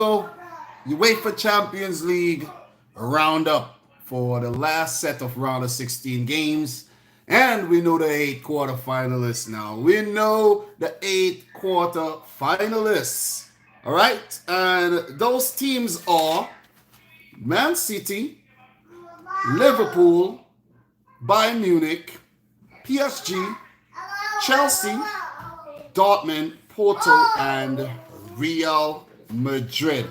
So, UEFA Champions League roundup for the last set of round of 16 games. And we know the eight quarter finalists now. We know the eight quarter finalists. All right. And those teams are Man City, Liverpool, Bayern Munich, PSG, Chelsea, Dortmund, Porto, and Real Madrid.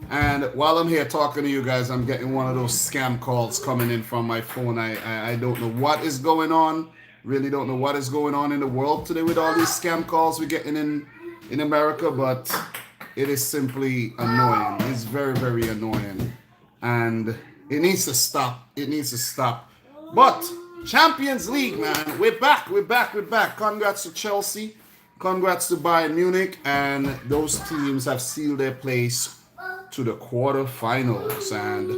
And while I'm here talking to you guys, I'm getting one of those scam calls coming in from my phone. I don't know what is going on. Really don't know what is going on in the world today with all these scam calls we're getting in America, but it is simply annoying. It's very, very annoying. And it needs to stop. It needs to stop. But Champions League, man, we're back. Congrats to Chelsea. Congrats to Bayern Munich, and those teams have sealed their place to the quarterfinals. And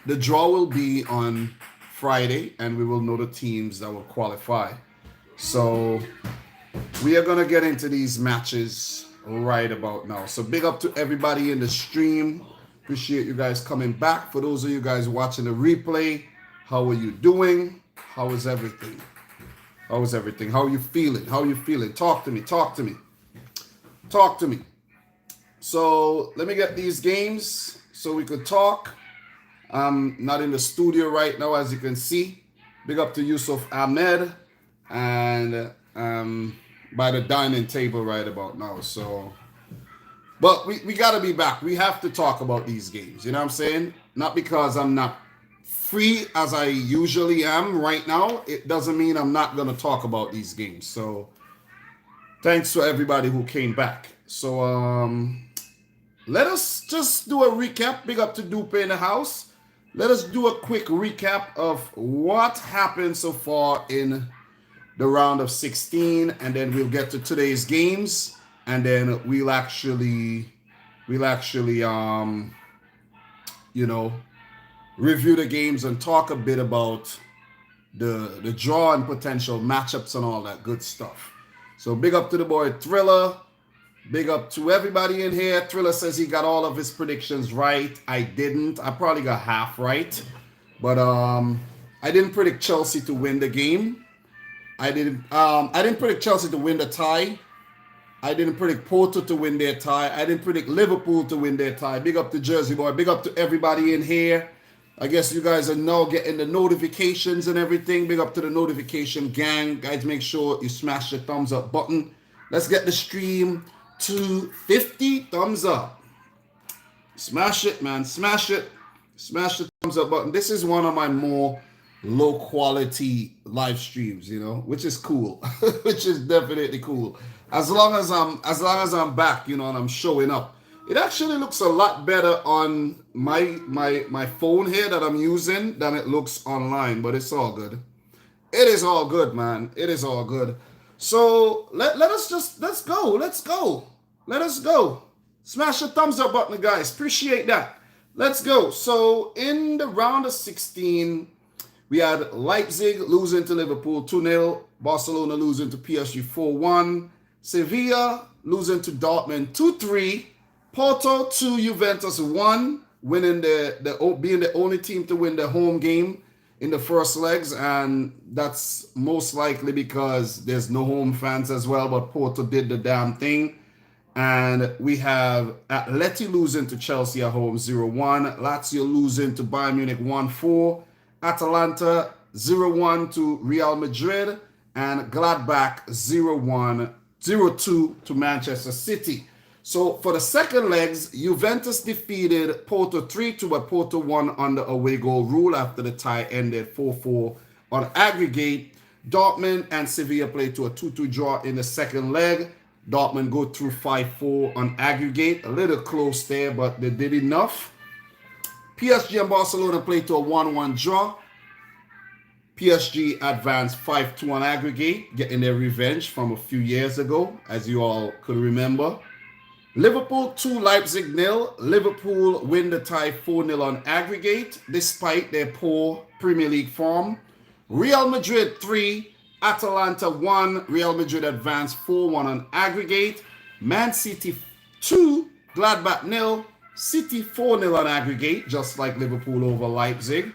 the draw will be on Friday, and we will know the teams that will qualify. So we are gonna get into these matches right about now. So big up to everybody in the stream. Appreciate you guys coming back. For those of you guys watching the replay, how are you doing? How is everything? How is everything? How are you feeling? How are you feeling? Talk to me. So let me get these games so we could talk. I'm not in the studio right now, as you can see. Big up to Yusuf Ahmed and by the dining table right about now. So, but we got to be back. We have to talk about these games. You know what I'm saying? Not because I'm not free as I usually am right now, it doesn't mean I'm not going to talk about these games. So thanks to everybody who came back. So let us just do a recap. Big up to Dupe in the house. Let us do a quick recap of what happened so far in the round of 16, and then we'll get to today's games, and then we'll actually review the games and talk a bit about the draw and potential matchups and all that good stuff. So big up to the boy Thriller. Big up to everybody in here. Thriller says he got all of his predictions right. I didn't. I probably got half right. But I didn't predict Chelsea to win the game. I didn't predict Chelsea to win the tie. I didn't predict Porto to win their tie. I didn't predict Liverpool to win their tie. Big up to Jersey boy. Big up to everybody in here. I guess you guys are now getting the notifications and everything. Big up to the notification gang. Guys, make sure you smash the thumbs up button. Let's get the stream to 50 thumbs up. Smash it, man. Smash it. Smash the thumbs up button. This is one of my more low quality live streams, which is cool. Which is definitely cool. As long as I'm back, and I'm showing up. It actually looks a lot better on my phone here that I'm using than it looks online, but it's all good. It is all good, man. It is all good. So let's go. Let us go. Smash the thumbs up button, guys. Appreciate that. Let's go. So in the round of 16, we had Leipzig losing to Liverpool 2-0, Barcelona losing to PSG 4-1, Sevilla losing to Dortmund 2-3, Porto 2, Juventus 1, winning being the only team to win the home game in the first legs, and that's most likely because there's no home fans as well, but Porto did the damn thing. And we have Atleti losing to Chelsea at home 0-1, Lazio losing to Bayern Munich 1-4, Atalanta 0-1 to Real Madrid, and Gladbach 0-2 to Manchester City. So for the second legs, Juventus defeated Porto 3-2, but Porto won under away goal rule after the tie ended 4-4 on aggregate. Dortmund and Sevilla played to a 2-2 draw in the second leg. Dortmund go through 5-4 on aggregate. A little close there, but they did enough. PSG and Barcelona played to a 1-1 draw. PSG advanced 5-2 on aggregate, getting their revenge from a few years ago, as you all could remember. Liverpool 2, Leipzig 0. Liverpool win the tie 4-0 on aggregate, despite their poor Premier League form. Real Madrid 3, Atalanta 1. Real Madrid advanced 4-1 on aggregate. Man City 2, Gladbach nil. City 4-0 on aggregate, just like Liverpool over Leipzig.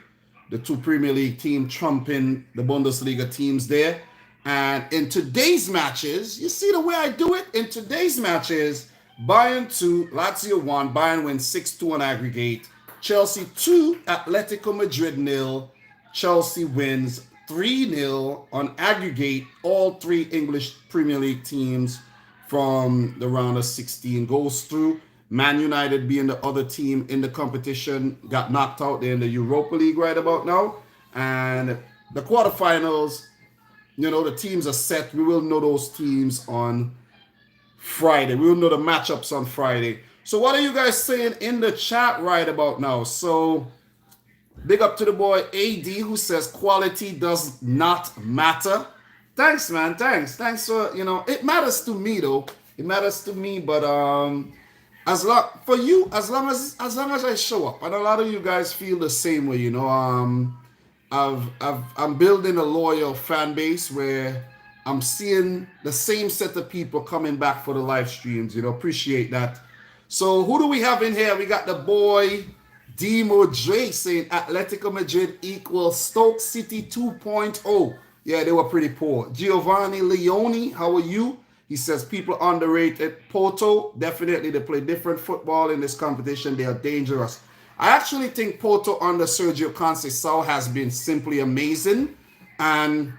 The two Premier League teams trumping the Bundesliga teams there. And in today's matches, you see the way I do it? In today's matches, Bayern 2, Lazio 1. Bayern wins 6-2 on aggregate. Chelsea 2, Atletico Madrid 0. Chelsea wins 3-0 on aggregate. All three English Premier League teams from the round of 16 goes through. Man United being the other team in the competition got knocked out there in the Europa League right about now. And the quarterfinals, you know, the teams are set. We will know those teams on Friday. We will know the matchups on Friday. So what are you guys saying in the chat right about now? So big up to the boy AD who says quality does not matter. Thanks, man. Thanks for, you know, it matters to me though. It matters to me, but as long as I show up, and a lot of you guys feel the same way, you know. I'm building a loyal fan base where I'm seeing the same set of people coming back for the live streams, you know. Appreciate that. So who do we have in here? We got the boy Demo Dre saying Atletico Madrid equals Stoke City 2.0. Yeah, they were pretty poor. Giovanni Leone, how are you? He says people underrated. Porto, definitely they play different football in this competition. They are dangerous. I actually think Porto under Sergio Conceição has been simply amazing and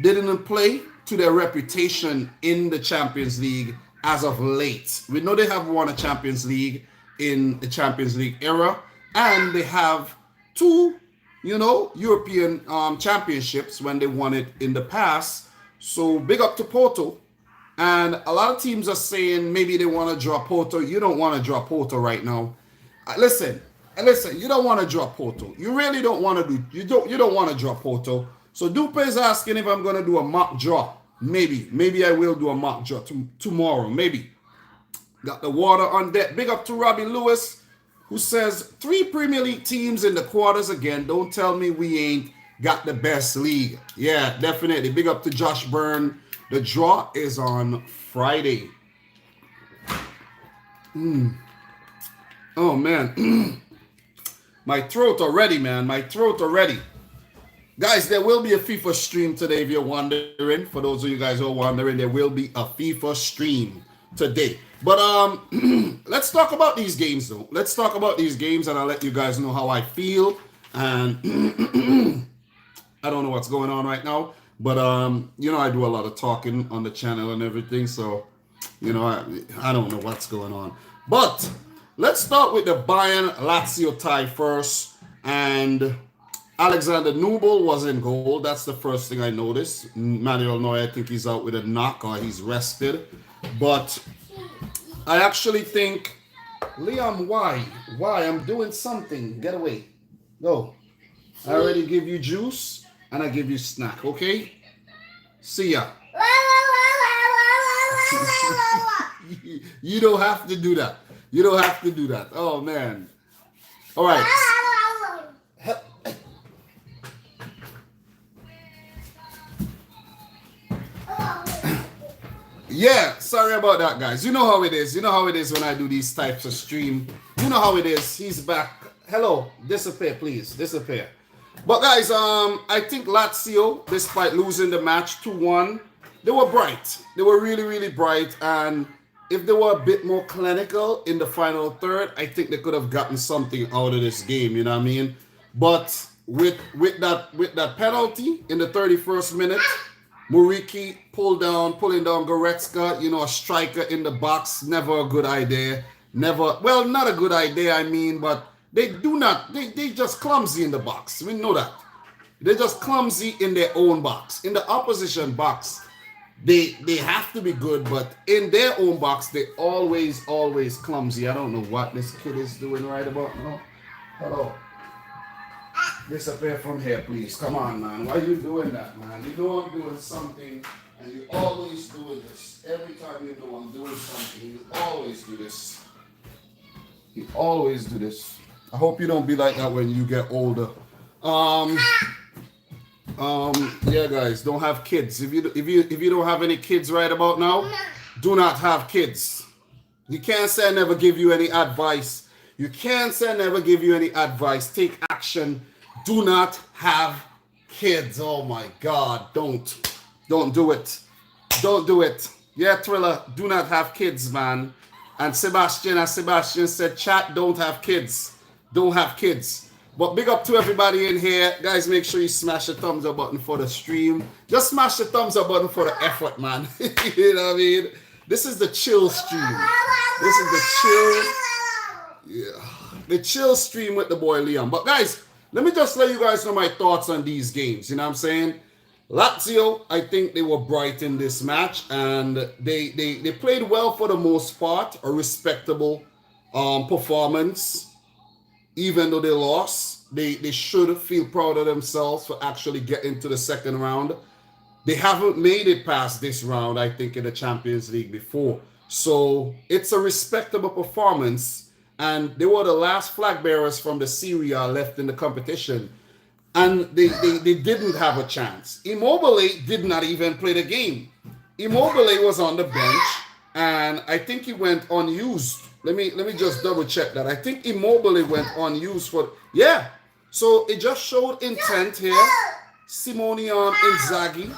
didn't play to their reputation in the Champions League as of late. We know they have won a Champions League in the Champions League era, and they have two, you know, European championships when they won it in the past. So big up to Porto. And a lot of teams are saying maybe they want to draw Porto. You don't want to draw Porto right now. Listen, you don't want to draw Porto. You really don't want to do, you don't want to draw Porto. So Dupe is asking if I'm going to do a mock draw. Maybe I will do a mock draw tomorrow. Maybe. Got the water on deck. Big up to Robbie Lewis, who says 3 Premier League teams in the quarters again. Don't tell me we ain't got the best league. Yeah, definitely. Big up to Josh Byrne. The draw is on Friday. Oh, man. My throat already, man. My throat already. Guys, there will be a FIFA stream today if you're wondering. For those of you guys who are wondering, there will be a FIFA stream today. But let's talk about these games, though. Let's talk about these games, and I'll let you guys know how I feel. And I don't know what's going on right now. But, you know, I do a lot of talking on the channel and everything. So, you know, I don't know what's going on. But let's start with the Bayern-Lazio tie first. And Alexander Nubel was in goal. That's the first thing I noticed. Manuel Neuer, I think he's out with a knock or he's rested. But I actually think, Liam, why? I'm doing something. Get away. Go. I already give you juice. And I give you snack, okay? See ya. You don't have to do that. You don't have to do that. Oh, man. All right. Yeah, sorry about that, guys. You know how it is. You know how it is when I do these types of stream. You know how it is. He's back. Hello. Disappear, please. Disappear. But guys, I think Lazio, despite losing the match 2-1, they were bright. They were really, really bright. And if they were a bit more clinical in the final third, I think they could have gotten something out of this game. You know what I mean? But with that penalty in the 31st minute, Muriqi pulling down Goretzka, you know, a striker in the box, never a good idea. Well, not a good idea, I mean, but they just clumsy in the box. We know that. They're just clumsy in their own box. In the opposition box, they have to be good, but in their own box, they always clumsy. I don't know what this kid is doing right about now. Hello. Disappear from here, please. Come on, man. Why are you doing that, man? You know I'm doing something, and you always do this. Every time you know I'm doing something, you always do this. You always do this. I hope you don't be like that when you get older. Yeah, guys, don't have kids. If you don't have any kids right about now, do not have kids. You can't say I never give you any advice. You can't say I never give you any advice. Take action. Do not have kids. Oh my God. Don't do it. Don't do it. Yeah, Thriller, do not have kids, man. And Sebastian, as Sebastian said, chat, don't have kids. Don't have kids. But big up to everybody in here. Guys, make sure you smash the thumbs up button for the stream. Just smash the thumbs up button for the effort, man. You know what I mean? This is the chill stream. This is the chill stream with the boy Leon. But guys, let me just let you guys know my thoughts on these games. You know what I'm saying? Lazio, I think they were bright in this match, and they played well for the most part, a respectable performance. Even though they lost, they should feel proud of themselves for actually getting to the second round. They haven't made it past this round, I think, in the Champions League before. So it's a respectable performance, and they were the last flag bearers from the Serie A left in the competition. And they didn't have a chance. Immobile did not even play the game. Immobile was on the bench, and I think he went unused. Let me just double check that. I think Immobile went unused for, yeah. So it just showed intent here. Simone Inzaghi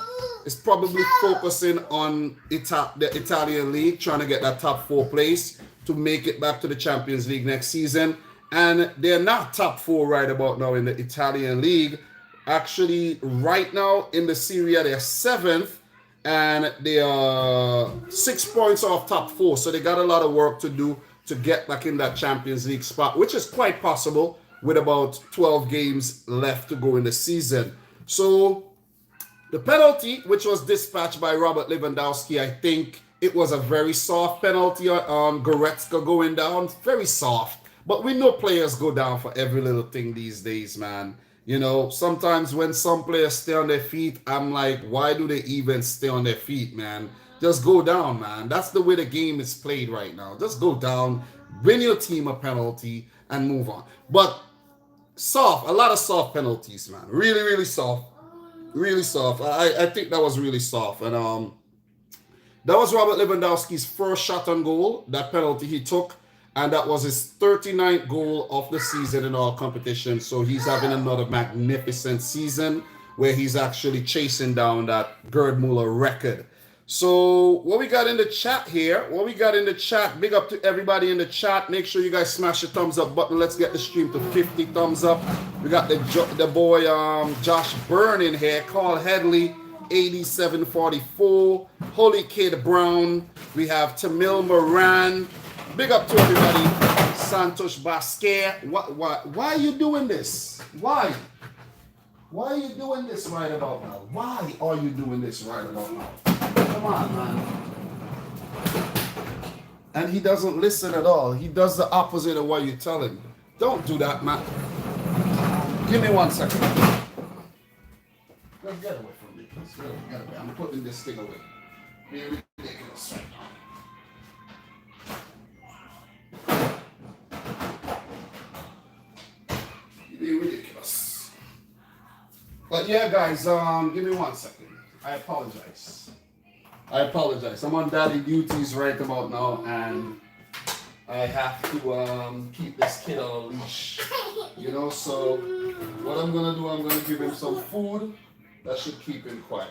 is probably focusing on the Italian league, trying to get that top 4 place to make it back to the Champions League next season. And they're not top 4 right about now in the Italian league. Actually, right now in the Serie A, they're 7th, and they are 6 points off top 4. So they got a lot of work to do to get back in that Champions League spot, which is quite possible with about 12 games left to go in the season. So the penalty, which was dispatched by Robert Lewandowski, I think it was a very soft penalty on Goretzka going down. Very soft. But we know players go down for every little thing these days, man. You know, sometimes when some players stay on their feet, I'm like, why do they even stay on their feet, man? Just go down, man. That's the way the game is played right now. Just go down, win your team a penalty, and move on. But soft, a lot of soft penalties, man. Really, really soft. Really soft. I think that was really soft. And that was Robert Lewandowski's first shot on goal, that penalty he took. And that was his 39th goal of the season in all competitions. So he's having another magnificent season where he's actually chasing down that Gerd Muller record. So what we got in the chat here, big up to everybody in the chat. Make sure you guys smash the thumbs up button. Let's get the stream to 50 thumbs up. We got the boy Josh Byrne in here, Carl Headley, 8744, Holy Kid Brown. We have Tamil Moran. Big up to everybody. Santosh Basquet. Why are you doing this? Why? Why are you doing this right about now? Why are you doing this right about now? Come on, man. And he doesn't listen at all. He does the opposite of what you tell him. Don't do that, man. Give me 1 second. Let's get away from me. Let's get away. I'm putting this thing away. Being ridiculous right now. Ridiculous. But yeah, guys, give me 1 second. I apologize. I'm on daddy duties right about now, and I have to keep this kid on a leash. You know, so what I'm gonna do, I'm gonna give him some food that should keep him quiet.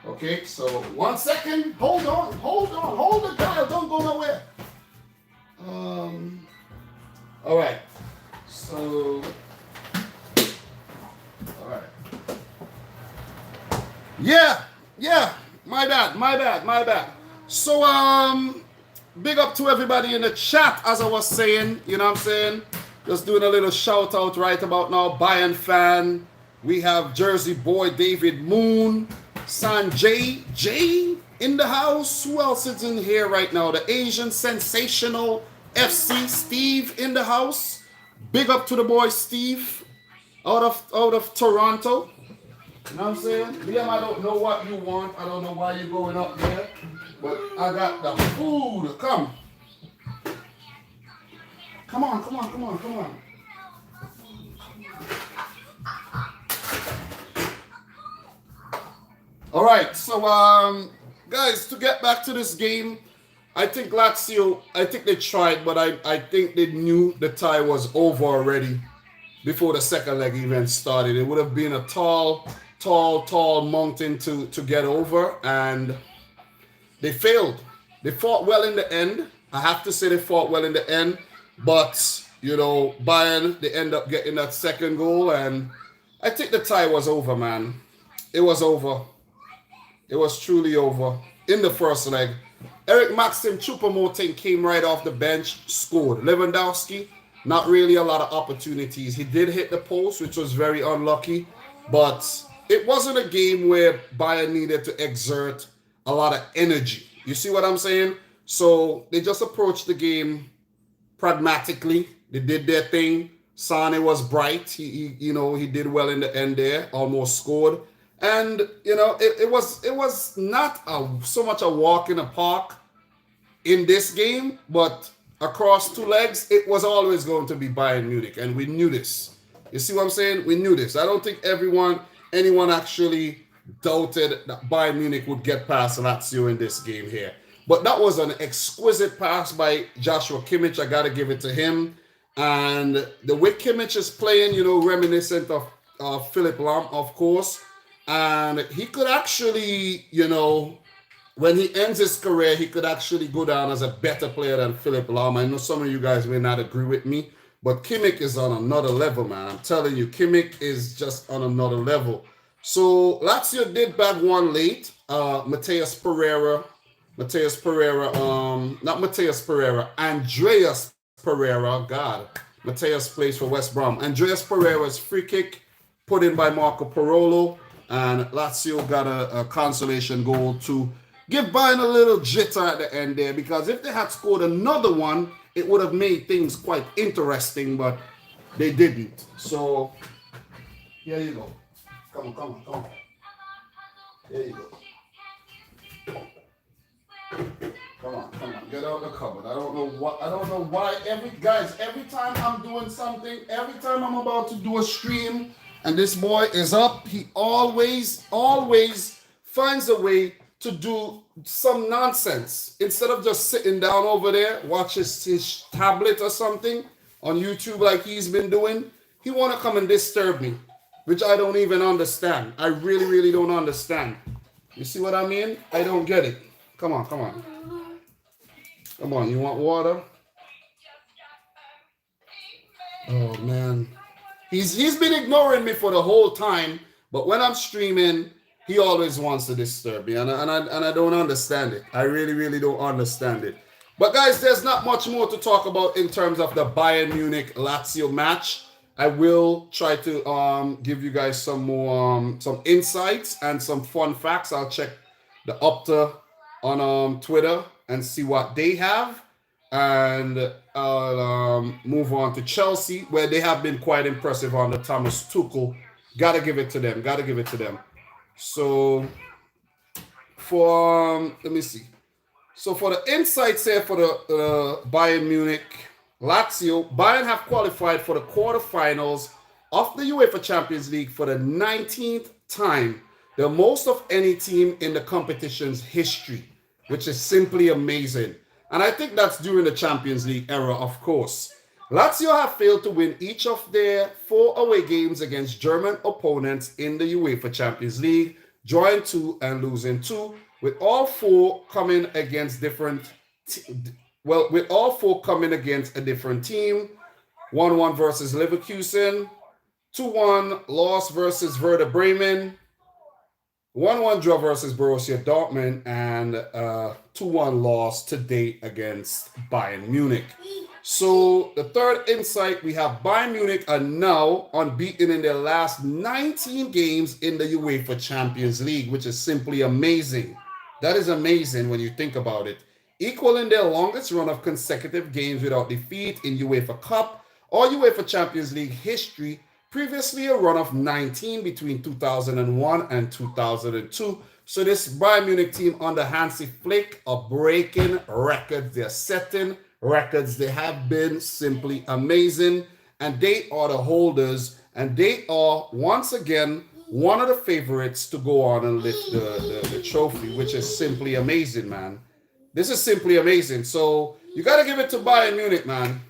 Okay, so 1 second. Hold on. Hold the dial. Don't go nowhere. All right. So, all right. Yeah. My bad. So, big up to everybody in the chat, as I was saying. You know what I'm saying? Just doing a little shout out right about now. Bayern fan. We have Jersey boy David Moon, Sanjay J in the house. Who else is in here right now? The Asian sensational FC Steve in the house. Big up to the boy Steve out of Toronto. You know what I'm saying? Liam, I don't know what you want. I don't know why you're going up there. But I got the food. Come on. All right, so guys, to get back to this game, I think Lazio, I think they tried, but I think they knew the tie was over already before the second leg even started. It would have been a tall mountain to get over, and they failed. They fought well in the end. I have to say they fought well in the end, but Bayern, they end up getting that second goal, and I think the tie was over, man. It was over. It was truly over in the first leg. Eric Maxim Choupo-Moting came right off the bench, scored. Lewandowski, not really a lot of opportunities. He did hit the post, which was very unlucky, but it wasn't a game where Bayern needed to exert a lot of energy. You see what I'm saying? So they just approached the game pragmatically. They did their thing. Sane was bright. He did well in the end there, almost scored. And it was not so much a walk in the park in this game, but across two legs, it was always going to be Bayern Munich, and we knew this. You see what I'm saying? We knew this. I don't think anyone actually doubted that Bayern Munich would get past Lazio in this game here. But that was an exquisite pass by Joshua Kimmich. I got to give it to him. And the way Kimmich is playing, reminiscent of Philipp Lahm, of course. And he could actually, when he ends his career, he could actually go down as a better player than Philipp Lahm. I know some of you guys may not agree with me, but Kimmich is on another level, man. I'm telling you, Kimmich is just on another level. So Lazio did bag one late. Andreas Pereira, God. Mateus plays for West Brom. Andreas Pereira's free kick put in by Marco Parolo, and Lazio got a consolation goal to give Bayern a little jitter at the end there, because if they had scored another one, it would have made things quite interesting, but they didn't. So, here you go. Come on. Here you go. Come on. Get out of the cupboard. I don't know why every time I'm doing something, every time I'm about to do a stream and this boy is up, he always finds a way to do some nonsense. Instead of just sitting down over there, watch his tablet or something on YouTube like he's been doing, he want to come and disturb me, which I don't even understand. I really don't understand. You see what I mean? I don't get it. Come on. Come on, you want water? Oh, man. He's been ignoring me for the whole time, but when I'm streaming, he always wants to disturb me, and I don't understand it. I really don't understand it. But guys, there's not much more to talk about in terms of the Bayern Munich-Lazio match. I will try to give you guys some more some insights and some fun facts. I'll check the Opta on Twitter and see what they have, and I'll move on to Chelsea, where they have been quite impressive under Thomas Tuchel. Gotta give it to them. So let me see. So for the insights here for the Bayern Munich Lazio, Bayern have qualified for the quarterfinals of the UEFA Champions League for the 19th time, the most of any team in the competition's history, which is simply amazing. And I think that's during the Champions League era, of course. Lazio have failed to win each of their 4 away games against German opponents in the UEFA Champions League, drawing 2 and losing 2, with all 4 coming against a different team. 1-1 versus Leverkusen, 2-1 loss versus Werder Bremen, 1-1 draw versus Borussia Dortmund, and 2-1 loss to date against Bayern Munich. So the third insight, we have Bayern Munich are now unbeaten in their last 19 games in the UEFA Champions League, which is simply amazing. That is amazing when you think about it. Equaling their longest run of consecutive games without defeat in UEFA Cup or UEFA Champions League history, previously a run of 19 between 2001 and 2002. So this Bayern Munich team under Hansi Flick are breaking records. They're setting records. They have been simply amazing, and they are the holders, and they are once again one of the favorites to go on and lift the trophy, which is simply amazing, man. This is simply amazing. So you got to give it to Bayern Munich, man.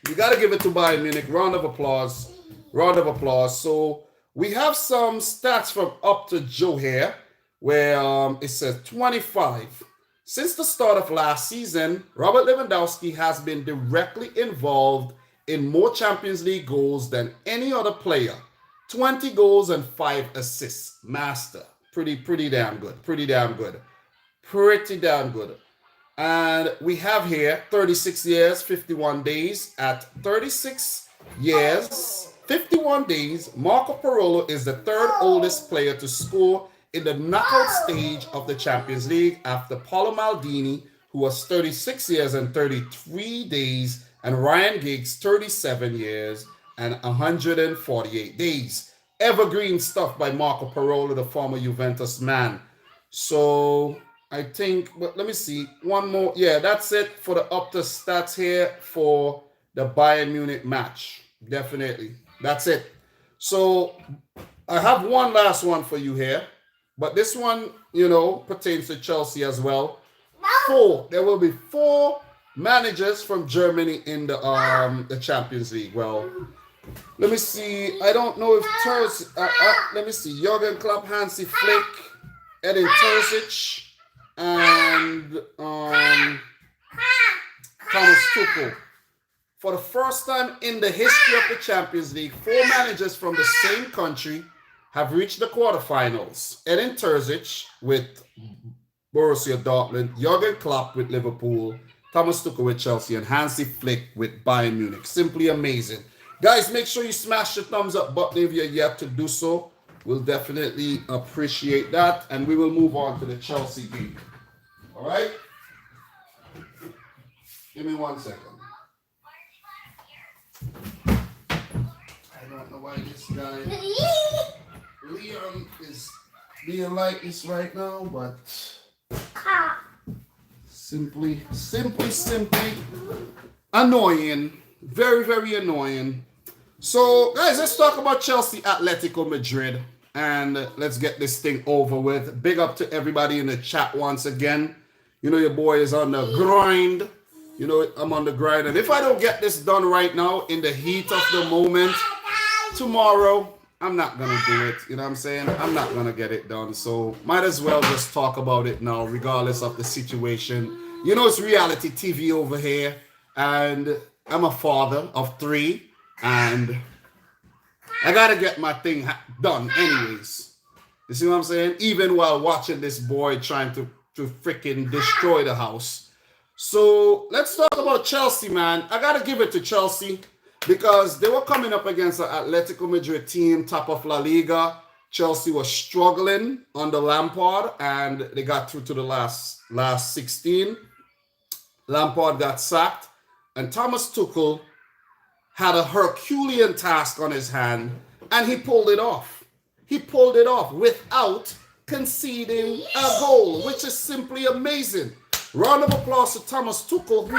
You got to give it to Bayern Munich. Round of applause. Round of applause. So we have some stats from Up to Joe here, where it says 25. Since the start of last season, Robert Lewandowski has been directly involved in more Champions League goals than any other player. 20 goals and 5 assists. Master. Pretty damn good. Pretty damn good. Pretty damn good. And we have here 36 years, 51 days. At 36 years, 51 days, Marco Parolo is the third oldest player to score in the knockout stage of the Champions League after Paolo Maldini, who was 36 years and 33 days, and Ryan Giggs, 37 years and 148 days. Evergreen stuff by Marco Parolo, the former Juventus man. So I think, well, let me see, one more. Yeah, that's it for the up to stats here for the Bayern Munich match. Definitely. That's it. So I have one last one for you here, but this one, pertains to Chelsea as well. There will be 4 managers from Germany in the Champions League. Well, let me see. I don't know if let me see. Jurgen Klopp, Hansi Flick, Edin Terzic, and Thomas Tuchel. For the first time in the history of the Champions League, 4 managers from the same country have reached the quarterfinals. Edin Terzic with Borussia Dortmund, Jurgen Klopp with Liverpool, Thomas Tuchel with Chelsea, and Hansi Flick with Bayern Munich. Simply amazing. Guys, make sure you smash the thumbs up button if you're yet to do so. We'll definitely appreciate that. And we will move on to the Chelsea game. All right? Give me 1 second. I don't know why this guy, Leon, is being like this right now, but simply annoying. Very, very annoying. So, guys, let's talk about Chelsea Atletico Madrid, and let's get this thing over with. Big up to everybody in the chat once again. Your boy is on the grind. I'm on the grind, and if I don't get this done right now in the heat of the moment, tomorrow, I'm not going to do it. You know what I'm saying? I'm not going to get it done. So might as well just talk about it now, regardless of the situation. It's reality TV over here, and I'm a father of 3, and I got to get my thing done anyways. You see what I'm saying? Even while watching this boy trying to freaking destroy the house. So let's talk about Chelsea, man. I got to give it to Chelsea because they were coming up against an Atletico Madrid team, top of La Liga. Chelsea was struggling under Lampard, and they got through to the last 16. Lampard got sacked, and Thomas Tuchel had a Herculean task on his hand, and he pulled it off. He pulled it off without conceding a goal, which is simply amazing. Round of applause to Thomas Tuchel, who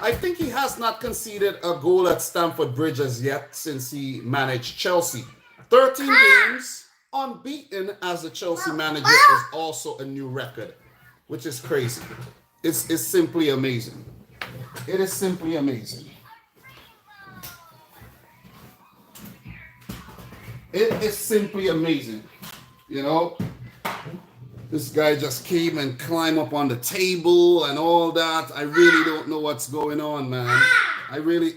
I think he has not conceded a goal at Stamford Bridge as yet since he managed Chelsea. 13 games unbeaten as a Chelsea manager is also a new record, which is crazy. It's simply amazing. It is simply amazing. It is simply amazing. This guy just came and climbed up on the table and all that. I really don't know what's going on, man. I really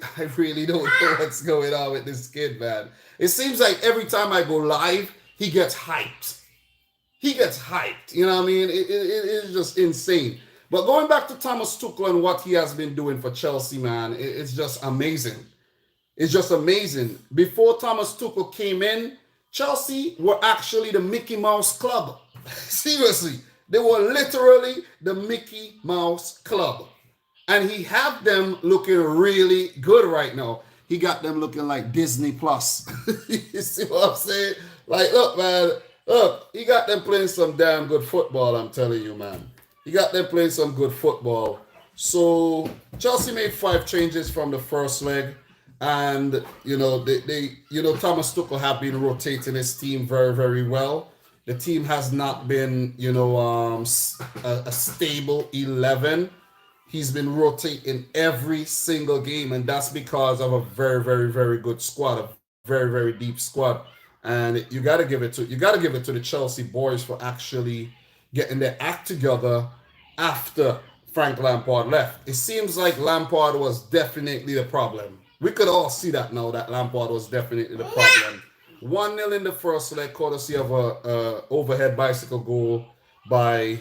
don't know what's going on with this kid, man. It seems like every time I go live, he gets hyped. You know what I mean? It's just insane. But going back to Thomas Tuchel and what he has been doing for Chelsea, man, it's just amazing. It's just amazing. Before Thomas Tuchel came in, Chelsea were actually the Mickey Mouse Club. Seriously, they were literally the Mickey Mouse Club. And he had them looking really good right now. He got them looking like Disney Plus. You see what I'm saying? Like, look, man, he got them playing some damn good football, I'm telling you, man. He got them playing some good football. So Chelsea made 5 changes from the first leg. And, they Thomas Tuchel have been rotating his team very, very well. The team has not been, you know, a stable 11. He's been rotating every single game, and that's because of a very, very, very good squad, a very, very deep squad. And you gotta give it to the Chelsea boys for actually getting their act together after Frank Lampard left. It seems like Lampard was definitely the problem. We could all see that now, that Lampard was definitely the problem. 1-0 in the first leg, courtesy of a overhead bicycle goal by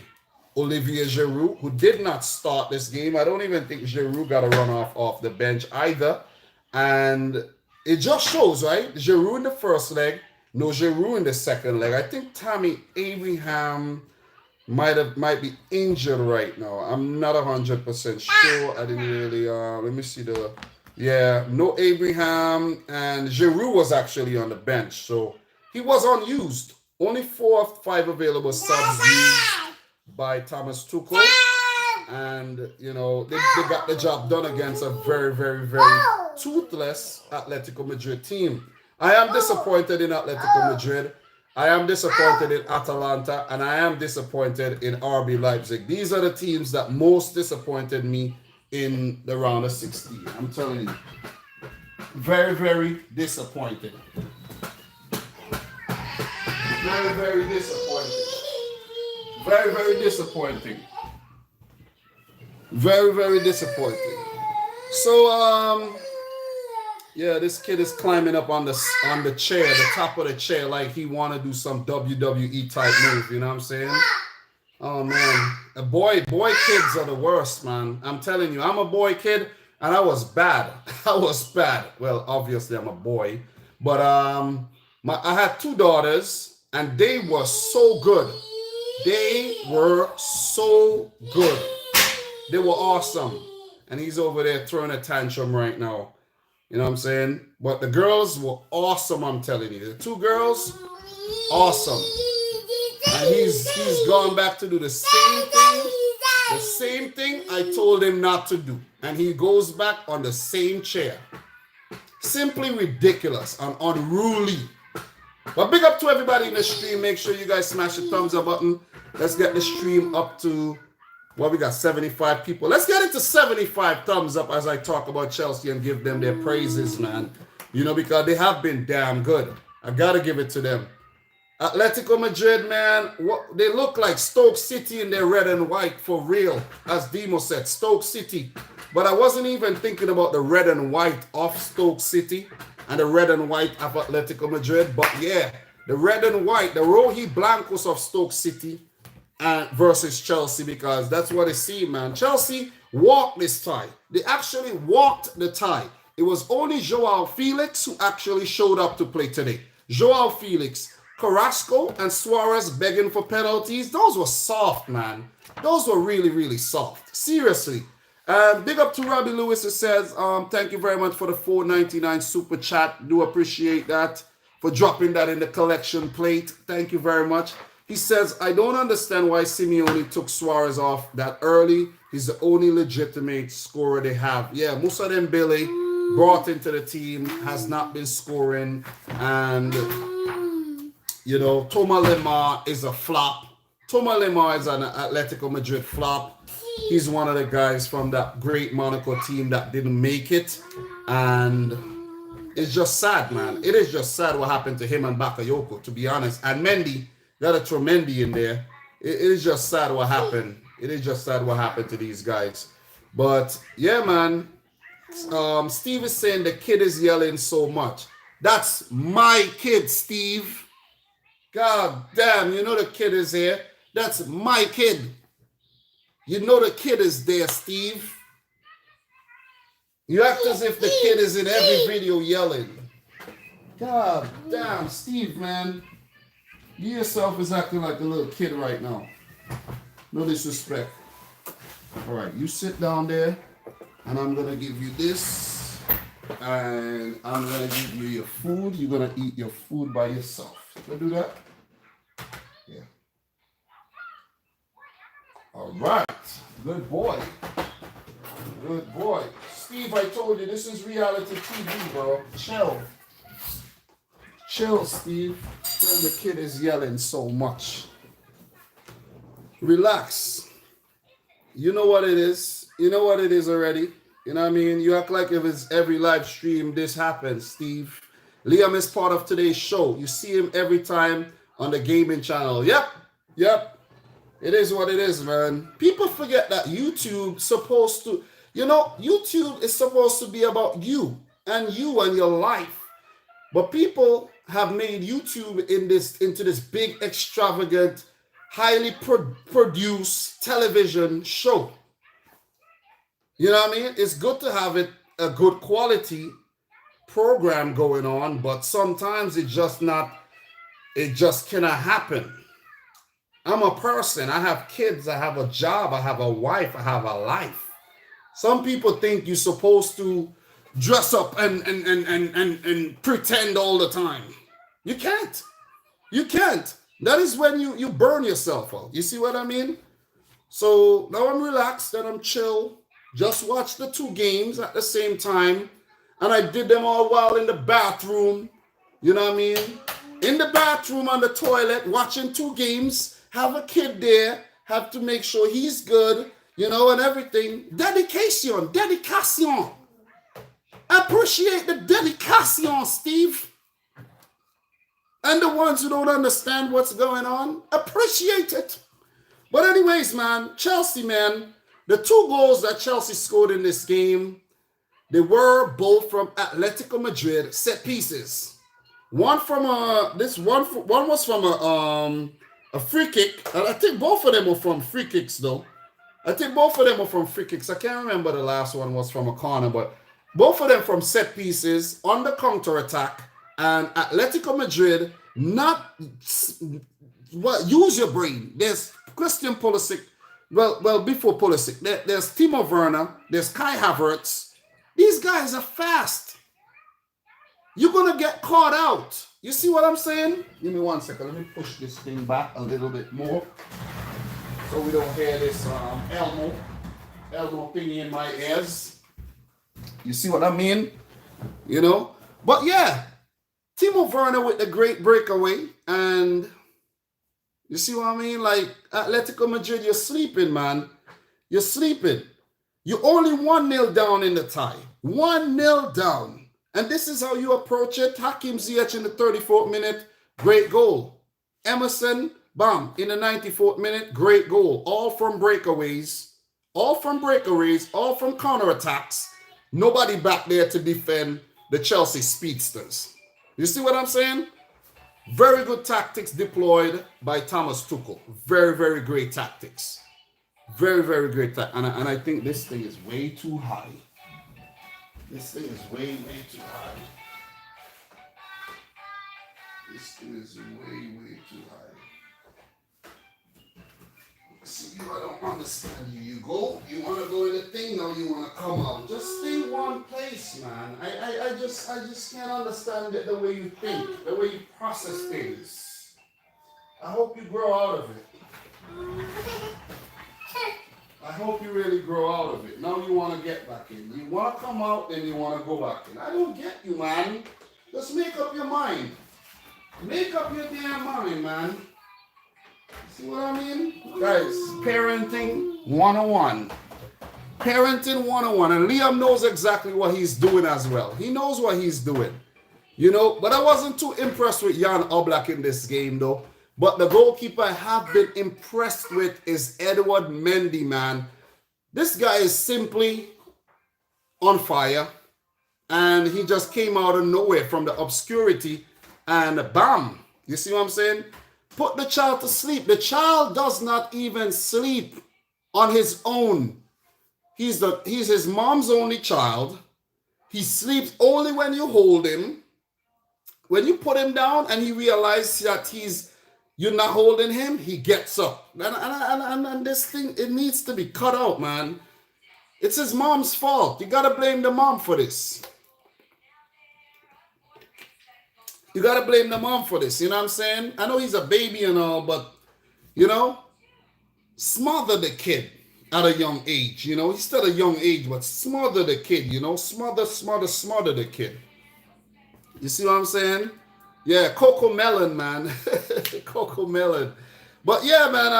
Olivier Giroud, who did not start this game. I don't even think Giroud got a run off the bench either. And it just shows, right? Giroud in the first leg, no Giroud in the second leg. I think Tammy Abraham might be injured right now. I'm not 100% sure. I didn't really let me see no Abraham, and Giroud was actually on the bench, so he was unused. Only 4 of 5 available subs used by Thomas Tuchel, and you know they got the job done against a very, very, very toothless Atletico Madrid team. I am disappointed in Atletico Madrid. I am disappointed in Atalanta, and I am disappointed in RB Leipzig. These are the teams that most disappointed me in the round of 16. I'm telling you. Very, very disappointed. Very, very disappointed. Very, very disappointing. Very, very disappointing. So, yeah, this kid is climbing up on the chair, the top of the chair, like he want to do some WWE type move. You know what I'm saying? Oh man, boy kids are the worst, man. I'm telling you, I'm a boy kid, and I was bad. I was bad. Well, obviously I'm a boy, but I had 2 daughters, and they were so good. They were so good. They were awesome, and he's over there throwing a tantrum right now. You know what I'm saying? But the girls were awesome, I'm telling you. The 2 girls, awesome. And he's gone back to do the same thing I told him not to do. And he goes back on the same chair. Simply ridiculous and unruly. But big up to everybody in the stream. Make sure you guys smash the thumbs up button. Let's get the stream up to, well, we got 75 people. Let's get it to 75 thumbs up as I talk about Chelsea and give them their praises, man. You know, because they have been damn good. I got to give it to them. Atletico Madrid, man, they look like Stoke City in their red and white for real, as Demo said, Stoke City. But I wasn't even thinking about the red and white of Stoke City and the red and white of Atletico Madrid. But yeah, the red and white, the Roji Blancos of Stoke City versus Chelsea, because that's what they see, man. Chelsea walked this tie. They actually walked the tie. It was only Joao Felix who actually showed up to play today. Joao Felix. Carrasco and Suarez begging for penalties. Those were soft, man. Those were really, really soft. Seriously. Big up to Robbie Lewis, who says, thank you very much for the $4.99 super chat. Do appreciate that, for dropping that in the collection plate. Thank you very much. He says, I don't understand why Simeone took Suarez off that early. He's the only legitimate scorer they have. Yeah, Moussa Dembele, brought into the team, has not been scoring. And you know, Thomas Lemar is a flop. Thomas Lemar is an Atletico Madrid flop. He's one of the guys from that great Monaco team that didn't make it. And it's just sad, man. It is just sad what happened to him and Bakayoko, to be honest. And Mendy, got a Tremendi in there. It is just sad what happened. It is just sad what happened to these guys. But, yeah, man. Steve is saying the kid is yelling so much. That's my kid, Steve. God damn, you know the kid is here. That's my kid. You know the kid is there, Steve. You act as if the kid is in every video yelling. God damn, Steve, man. You yourself is acting like a little kid right now. No disrespect. All right, you sit down there, and I'm going to give you this. And I'm going to give you your food. You're going to eat your food by yourself. Can I do that? Yeah. All right. Good boy. Good boy. Steve, I told you, this is reality TV, bro. Chill. Chill, Steve. Then the kid is yelling so much. Relax. You know what it is. You know what it is already. You know what I mean? You act like if it's every live stream this happens, Steve. Liam is part of today's show. You see him every time on the gaming channel. Yep. It is what it is, man. People forget that YouTube supposed to, YouTube is supposed to be about you and your life. But people have made YouTube into this big, extravagant, highly produced television show. You know what I mean? It's good to have a good quality program going on, but sometimes it just cannot happen. I'm a person. I have kids. I have a job. I have a wife. I have a life. Some people think you're supposed to dress up and pretend all the time. You can't. That is when you burn yourself out. You see what I mean? So now I'm relaxed and I'm chill. Just watch the 2 games at the same time. And I did them all while in the bathroom. You know what I mean? In the bathroom, on the toilet, watching 2 games. Have a kid there. Have to make sure he's good. And everything. Dedication. Appreciate the dedication, Steve. And the ones who don't understand what's going on, appreciate it. But anyways, man, Chelsea, man, the 2 goals that Chelsea scored in this game, they were both from Atletico Madrid set pieces. One was from a free kick. I think both of them were from free kicks, though. I can't remember the last one was from a corner, but both of them from set pieces on the counter attack. And Atletico Madrid use your brain. There's Christian Pulisic. Well, before Pulisic, there's Timo Werner, there's Kai Havertz. These guys are fast. You're gonna get caught out. You see what I'm saying? Give me 1 second. Let me push this thing back a little bit more so we don't hear this Elmo thingy in my ears. You see what I mean? But yeah, Timo Werner with the great breakaway, and you see what I mean? Like Atletico Madrid, you're sleeping, man. You're sleeping. You're only 1-0 down in the tie. 1-0 down. And this is how you approach it. Hakim Ziyech in the 34th minute, great goal. Emerson, bam, in the 94th minute, great goal. All from breakaways, all from counterattacks. Nobody back there to defend the Chelsea speedsters. You see what I'm saying? Very good tactics deployed by Thomas Tuchel. Very, very great tactics. Very, very great. And I think this thing is way too high. This thing is way too high. This thing is way too high. See, I don't understand you. You want to go in the thing or you want to come out. Just stay one place, man. I just can't understand it the way you think, the way you process things. I hope you grow out of it. I hope you really grow out of it. Now you want to get back in. You want to come out, then you want to go back in. I don't get you, man. Just make up your mind. Make up your damn mind, man. See what I mean? Guys, parenting 101. Parenting 101. And Liam knows exactly what he's doing as well. He knows what he's doing. But I wasn't too impressed with Jan Oblak in this game, though. But the goalkeeper I have been impressed with is Edward Mendy, man. This guy is simply on fire. And he just came out of nowhere from the obscurity. And bam! You see what I'm saying? Put the child to sleep. The child does not even sleep on his own. He's his mom's only child. He sleeps only when you hold him. When you put him down and he realizes that you're not holding him, he gets up. And this thing, it needs to be cut out, man. It's his mom's fault. You got to blame the mom for this. You got to blame the mom for this. You know what I'm saying? I know he's a baby and all, but, smother the kid at a young age. He's still a young age, but smother the kid, smother the kid. You see what I'm saying? Yeah, Coco Melon, man. Coco Melon. But yeah, man,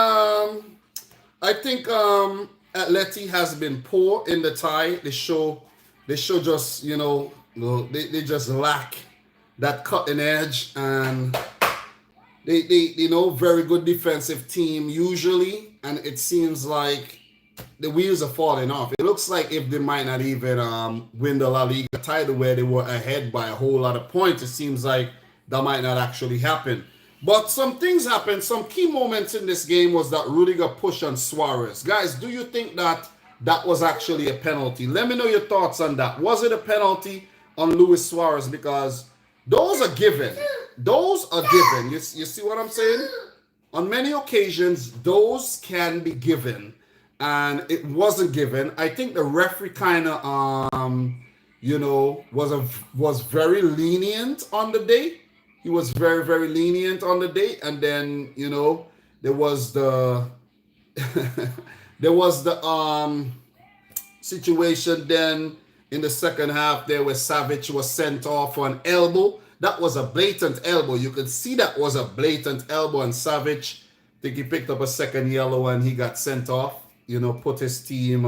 I think Atleti has been poor in the tie. They show just, they just lack that cutting edge, and they very good defensive team usually, and it seems like the wheels are falling off. It looks like if they might not even win the La Liga title where they were ahead by a whole lot of points, it seems like that might not actually happen. But some things happened. Some key moments in this game was that Rudiger pushed on Suarez. Guys, do you think that that was actually a penalty? Let me know your thoughts on that. Was it a penalty on Luis Suarez? Because those are given. Those are given. You see what I'm saying? On many occasions, those can be given, and it wasn't given. I think the referee kind of, was very lenient on the day. He was very, very lenient on the day, and then there was the there was the situation then in the second half there where Savage was sent off for an elbow. That was a blatant elbow. You could see that was a blatant elbow, and Savage, I think he picked up a second yellow and he got sent off. Put his team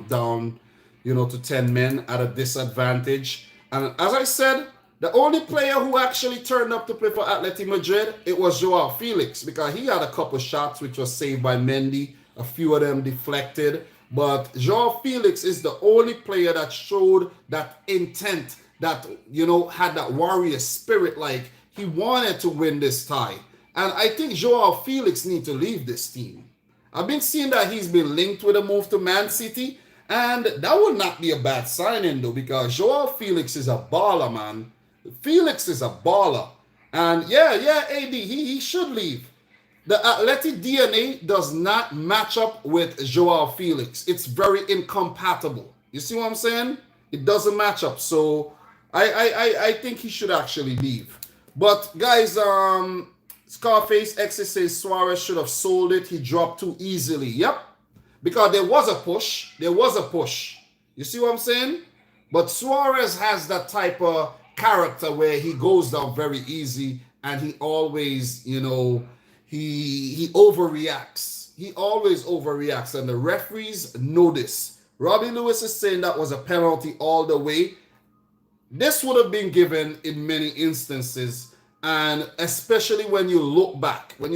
down, to 10 men at a disadvantage. And as I said, the only player who actually turned up to play for Atleti Madrid, it was Joao Felix, because he had a couple shots which was saved by Mendy. A few of them deflected. But Joao Felix is the only player that showed that intent, that, had that warrior spirit, like he wanted to win this tie. And I think Joao Felix needs to leave this team. I've been seeing that he's been linked with a move to Man City, and that would not be a bad signing though, because Joao Felix is a baller, man. Felix is a baller. And yeah, AD, he should leave. The Atleti DNA does not match up with Joao Felix. It's very incompatible. You see what I'm saying? It doesn't match up. So I think he should actually leave. But guys, Scarface X says Suarez should have sold it. He dropped too easily. Yep. Because there was a push. There was a push. You see what I'm saying? But Suarez has that type of character where he goes down very easy, and he always, he overreacts. He always overreacts, and the referees know this. Robbie Lewis is saying that was a penalty all the way. This would have been given in many instances, and especially when you look back. We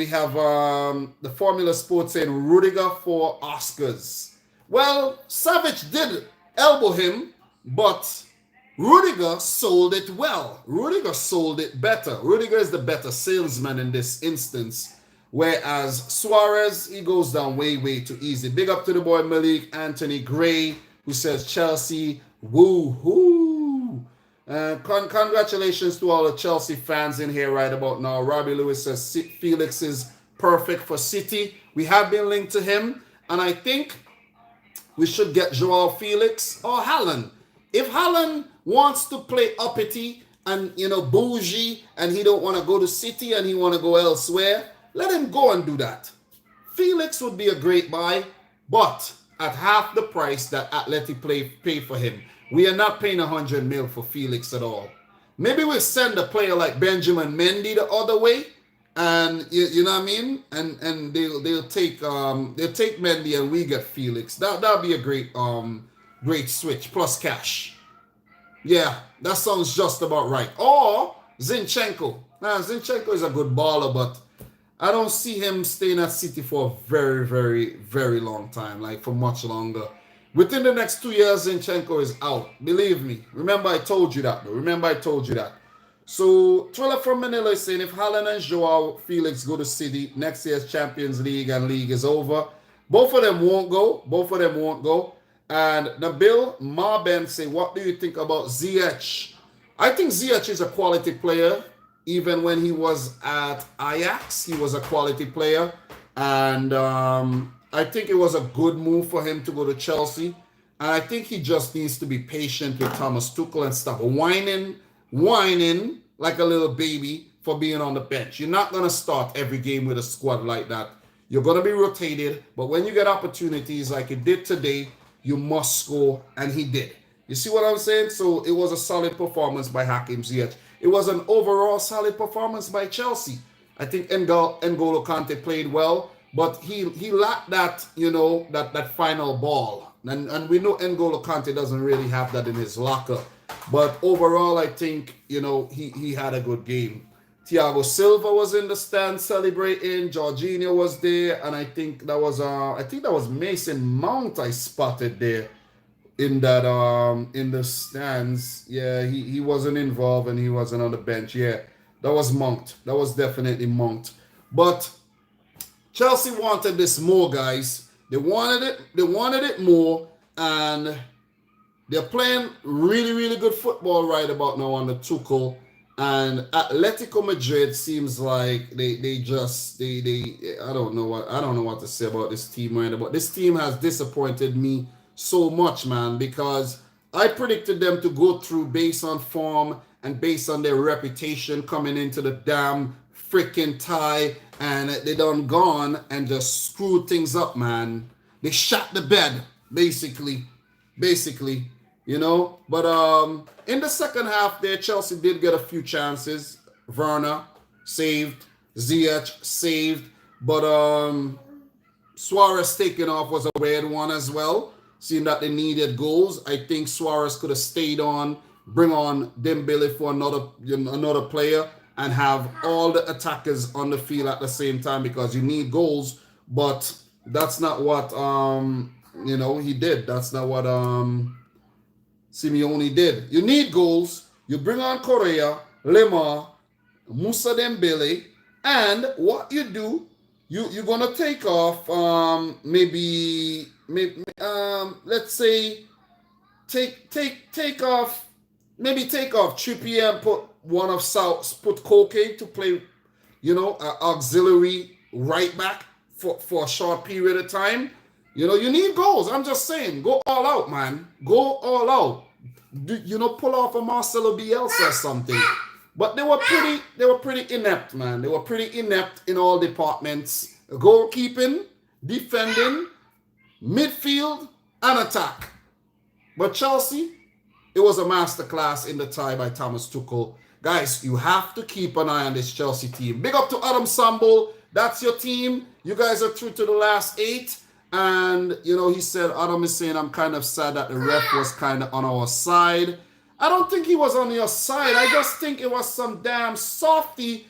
have the Formula Sports saying Rudiger for Oscars. Well, Savage did elbow him, but Rudiger sold it well. Rudiger sold it better. Rudiger is the better salesman in this instance. Whereas Suarez, he goes down way, way too easy. Big up to the boy Malik Anthony Gray, who says Chelsea, woo-hoo. Congratulations to all the Chelsea fans in here right about now. Robbie Lewis says Felix is perfect for City. We have been linked to him, and I think we should get Joao Felix or Haaland. If Haaland wants to play uppity and, bougie, and he don't want to go to City and he want to go elsewhere, let him go and do that. Felix would be a great buy, but at half the price that Atleti pay for him. We are not paying 100 mil for Felix at all. Maybe we'll send a player like Benjamin Mendy the other way, and you know what I mean? And they'll take Mendy and we get Felix. That'll be a great switch plus cash. Yeah, that sounds just about right. Or Zinchenko. Now, Zinchenko is a good baller, but I don't see him staying at City for a very, very, very long time, like for much longer. Within the next 2 years, Zinchenko is out. Believe me. Remember I told you that. So, Thriller from Manila is saying if Haaland and Joao Felix go to City, next year's Champions League and league is over. Both of them won't go. And Nabil Marben say, what do you think about Ziyech? I think Ziyech is a quality player. Even when he was at Ajax, he was a quality player. And I think it was a good move for him to go to Chelsea. And I think he just needs to be patient with Thomas Tuchel and stop whining like a little baby for being on the bench. You're not going to start every game with a squad like that. You're going to be rotated. But when you get opportunities like he did today, you must score. And he did. You see what I'm saying? So it was a solid performance by Hakim Ziyech. It was an overall solid performance by Chelsea. I think N'Golo Kante played well, but he lacked that, that final ball. And we know N'Golo Kante doesn't really have that in his locker. But overall, I think, he had a good game. Thiago Silva was in the stand celebrating. Jorginho was there, and I think that was Mason Mount I spotted there in the stands. Yeah, he wasn't involved and he wasn't on the bench. Yeah, that was Mount. That was definitely Mount. But Chelsea wanted this more, guys. They wanted it. They wanted it more, and they're playing really, really good football right about now under Tuchel. And Atletico Madrid seems like they I don't know what to say about this team right now, but this team has disappointed me so much, man, because I predicted them to go through based on form and based on their reputation coming into the damn freaking tie, and they done gone and just screwed things up, man. They shot the bed, basically. But in the second half there, Chelsea did get a few chances. Werner saved, Ziyech saved, but Suarez taking off was a weird one as well, seeing that they needed goals. I think Suarez could have stayed on, bring on Dembele for another player, and have all the attackers on the field at the same time, because you need goals, but that's not what he did. That's not what Simeone did. You need goals. You bring on Correa, Lemar, Musa Dembele, and what you do, you're gonna take off maybe let's say take off Trippier and put one of South, put Koke to play, auxiliary right back for a short period of time. You need goals. I'm just saying, go all out, man. Go all out. Pull off a Marcelo Bielsa or something. But they were pretty inept, man. They were pretty inept in all departments. Goalkeeping, defending, midfield, and attack. But Chelsea, it was a masterclass in the tie by Thomas Tuchel. Guys, you have to keep an eye on this Chelsea team. Big up to Adam Samble. That's your team. You guys are through to the last 8. And, he said, Adam is saying, I'm kind of sad that the ref was kind of on our side. I don't think he was on your side. I just think it was some damn softy,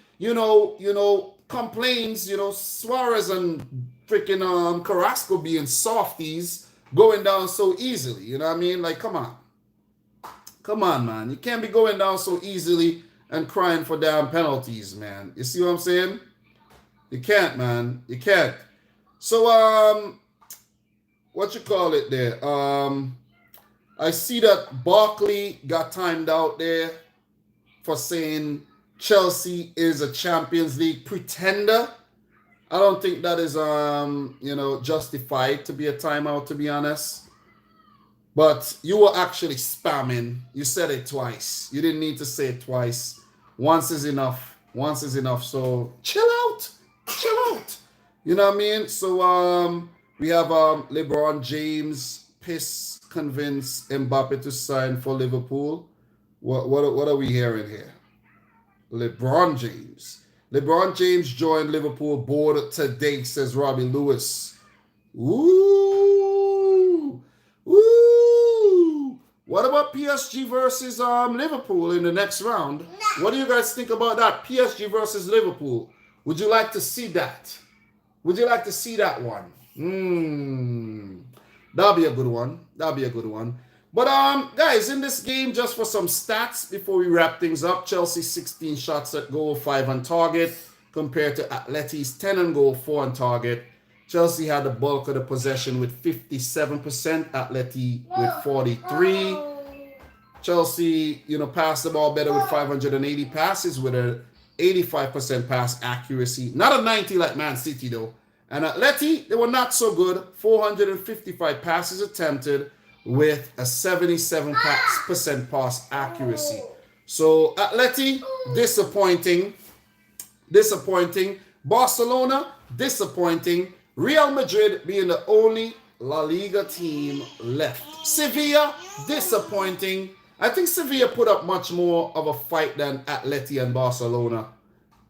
complaints, Suarez and freaking Carrasco being softies going down so easily. You know what I mean? Like, come on. Come on, man. You can't be going down so easily and crying for damn penalties, man. You see what I'm saying? You can't, man. You can't. So, what you call it there? I see that Barkley got timed out there for saying Chelsea is a Champions League pretender. I don't think that is, justified to be a timeout, to be honest. But you were actually spamming. You said it twice. You didn't need to say it twice. Once is enough. Once is enough. So chill out. Chill out. You know what I mean? So we have LeBron James convinced Mbappe to sign for Liverpool. What are we hearing here? LeBron James joined Liverpool board today, says Robbie Lewis. Ooh. What about PSG versus Liverpool in the next round? What do you guys think about that? PSG versus Liverpool. Would you like to see that? Would you like to see that one? That'll be a good one. But guys, in this game, just for some stats before we wrap things up, Chelsea 16 shots at goal, 5 on target, compared to Atleti's 10 on goal, 4 on target. Chelsea had the bulk of the possession with 57%, Atleti with 43. Chelsea, passed the ball better with 580 passes with a 85% pass accuracy. Not a 90 like Man City though. And Atleti, they were not so good. 455 passes attempted with a 77% pass accuracy. So Atleti, disappointing. Barcelona, disappointing. Real Madrid being the only La Liga team left. Sevilla, disappointing. I think Sevilla put up much more of a fight than Atleti and Barcelona.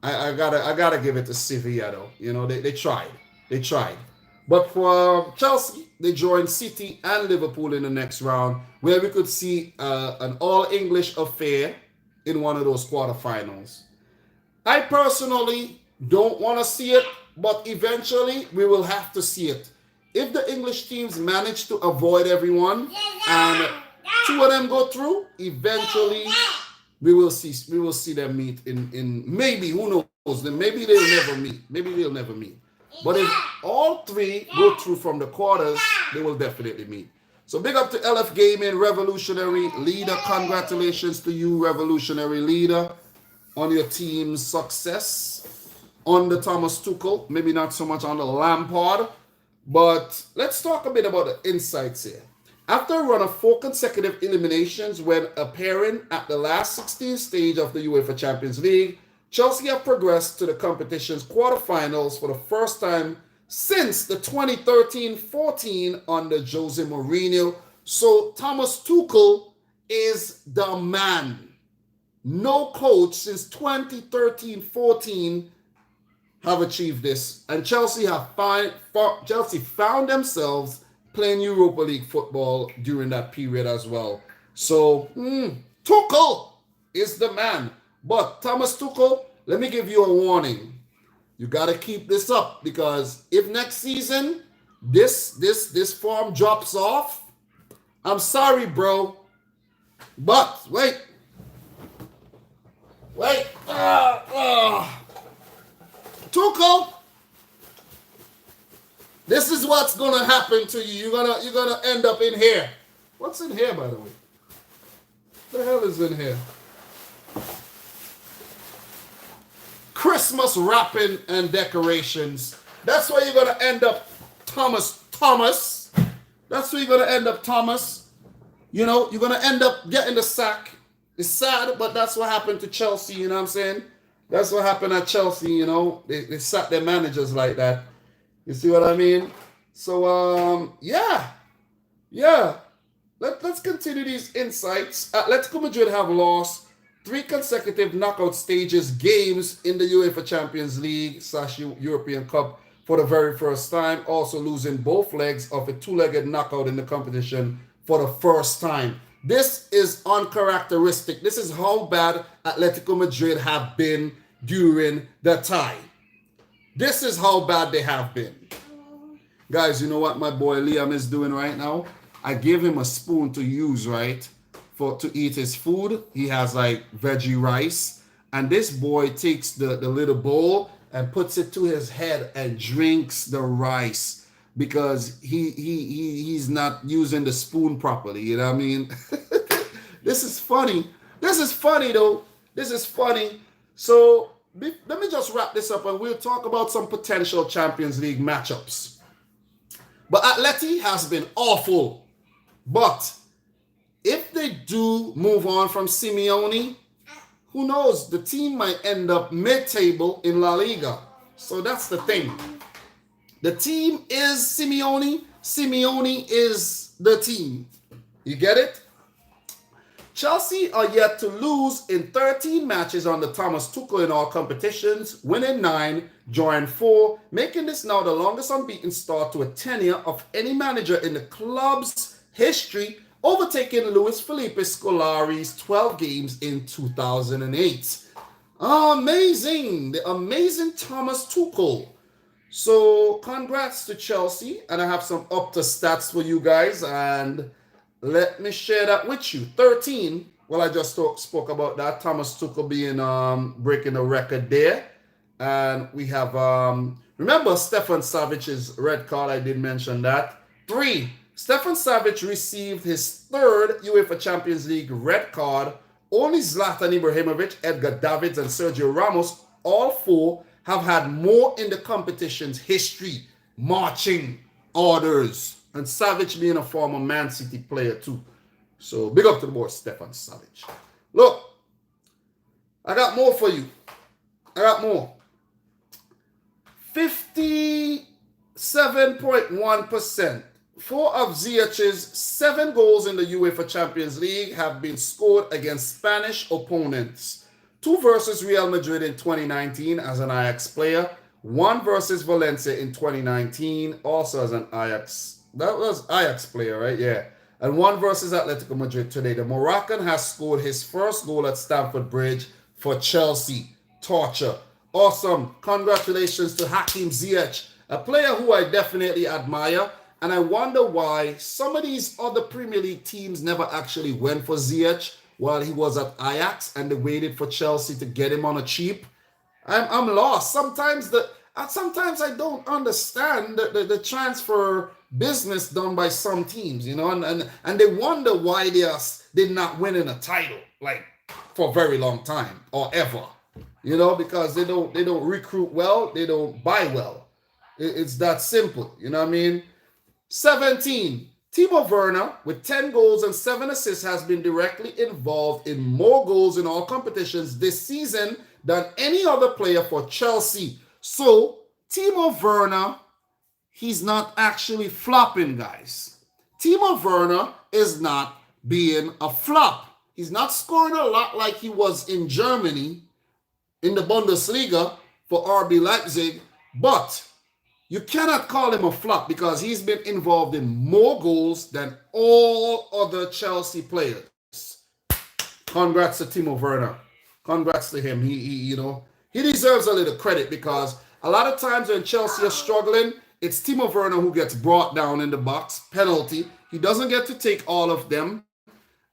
I gotta give it to Sevilla though. You know, they tried. They tried. But for Chelsea, they joined City and Liverpool in the next round, where we could see an all-English affair in one of those quarterfinals. I personally don't want to see it, but eventually we will have to see it. If the English teams manage to avoid everyone and two of them go through, eventually we will see them meet in maybe, who knows, then maybe they'll never meet. Maybe they'll never meet. But if all three go through from the quarters, they will definitely meet. So big up to LF Gaming, Revolutionary Leader. Congratulations to you, Revolutionary Leader, on your team's success under Thomas Tuchel. Maybe not so much on the Lampard. But let's talk a bit about the insights here. After a run of 4 consecutive eliminations when appearing at the last 16th stage of the UEFA Champions League, Chelsea have progressed to the competition's quarterfinals for the first time since the 2013-14 under Jose Mourinho. So Thomas Tuchel is the man. No coach since 2013-14 have achieved this. And Chelsea found themselves playing Europa League football during that period as well. So Tuchel is the man. But Thomas Tuchel, let me give you a warning. You got to keep this up, because if next season this form drops off, I'm sorry, bro. But wait. Tuchel, this is what's gonna happen to you. You're gonna end up in here. What's in here, by the way? What the hell is in here? Christmas wrapping and decorations. That's where you're gonna end up, Thomas. That's where you're gonna end up, Thomas. You know, you're gonna end up getting the sack. It's sad, but that's what happened to Chelsea, you know what I'm saying? That's what happened at Chelsea, you know. They sacked their managers like that. You see what I mean? So, yeah. Let's continue these insights. Atletico Madrid have lost 3 consecutive knockout stages games in the UEFA Champions League / European Cup for the very first time, also losing both legs of a 2-legged knockout in the competition for the first time. This is uncharacteristic. This is how bad Atletico Madrid have been during the tie. This is how bad they have been. Guys, you know what my boy Liam is doing right now? I gave him a spoon to use, right? To eat his food. He has like veggie rice. And this boy takes the little bowl and puts it to his head and drinks the rice, because he's not using the spoon properly. You know what I mean? This is funny. This is funny, though. This is funny. So let me just wrap this up, and we'll talk about some potential Champions League matchups. But Atleti has been awful. But if they do move on from Simeone, who knows? The team might end up mid-table in La Liga. So that's the thing. The team is Simeone. Simeone is the team. You get it? Chelsea are yet to lose in 13 matches under Thomas Tuchel in all competitions, winning 9, drawing 4, making this now the longest unbeaten start to a tenure of any manager in the club's history, overtaking Luis Felipe Scolari's 12 games in 2008. Amazing. The amazing Thomas Tuchel. So congrats to Chelsea, and I have some up-to stats for you guys, and let me share that with you. 13. Well, I just spoke about that. Thomas Tuchel being breaking the record there, and we have remember Stefan Savic's red card. I did mention that. 3. Stefan Savic received his 3rd UEFA Champions League red card. Only Zlatan Ibrahimovic, Edgar Davids, and Sergio Ramos, all 4, have had more in the competition's history, marching orders. And Savic being a former Man City player too. So big up to the boy, Stefan Savic. Look, I got more for you. I got more. 57.1% 4 of Ziyech's 7 goals in the UEFA Champions League have been scored against Spanish opponents. 2 versus Real Madrid in 2019 as an Ajax player. 1 versus Valencia in 2019, also as an Ajax. That was Ajax player, right? Yeah. And 1 versus Atletico Madrid today. The Moroccan has scored his first goal at Stamford Bridge for Chelsea. Torture. Awesome. Congratulations to Hakim Ziyech, a player who I definitely admire. And I wonder why some of these other Premier League teams never actually went for Ziyech while he was at Ajax and they waited for Chelsea to get him on a cheap. I'm lost. Sometimes I don't understand the transfer business done by some teams, you know, and they wonder why they're not winning a title like for a very long time or ever, you know, because they don't recruit well, they don't buy well. It's that simple, you know what I mean? 17. Timo Werner, with 10 goals and 7 assists, has been directly involved in more goals in all competitions this season than any other player for Chelsea. So, Timo Werner, he's not actually flopping, guys. Timo Werner is not being a flop. He's not scoring a lot like he was in Germany in the Bundesliga for RB Leipzig, but you cannot call him a flop because he's been involved in more goals than all other Chelsea players. Congrats to Timo Werner. Congrats to him. He deserves a little credit because a lot of times when Chelsea are struggling, it's Timo Werner who gets brought down in the box, penalty. He doesn't get to take all of them.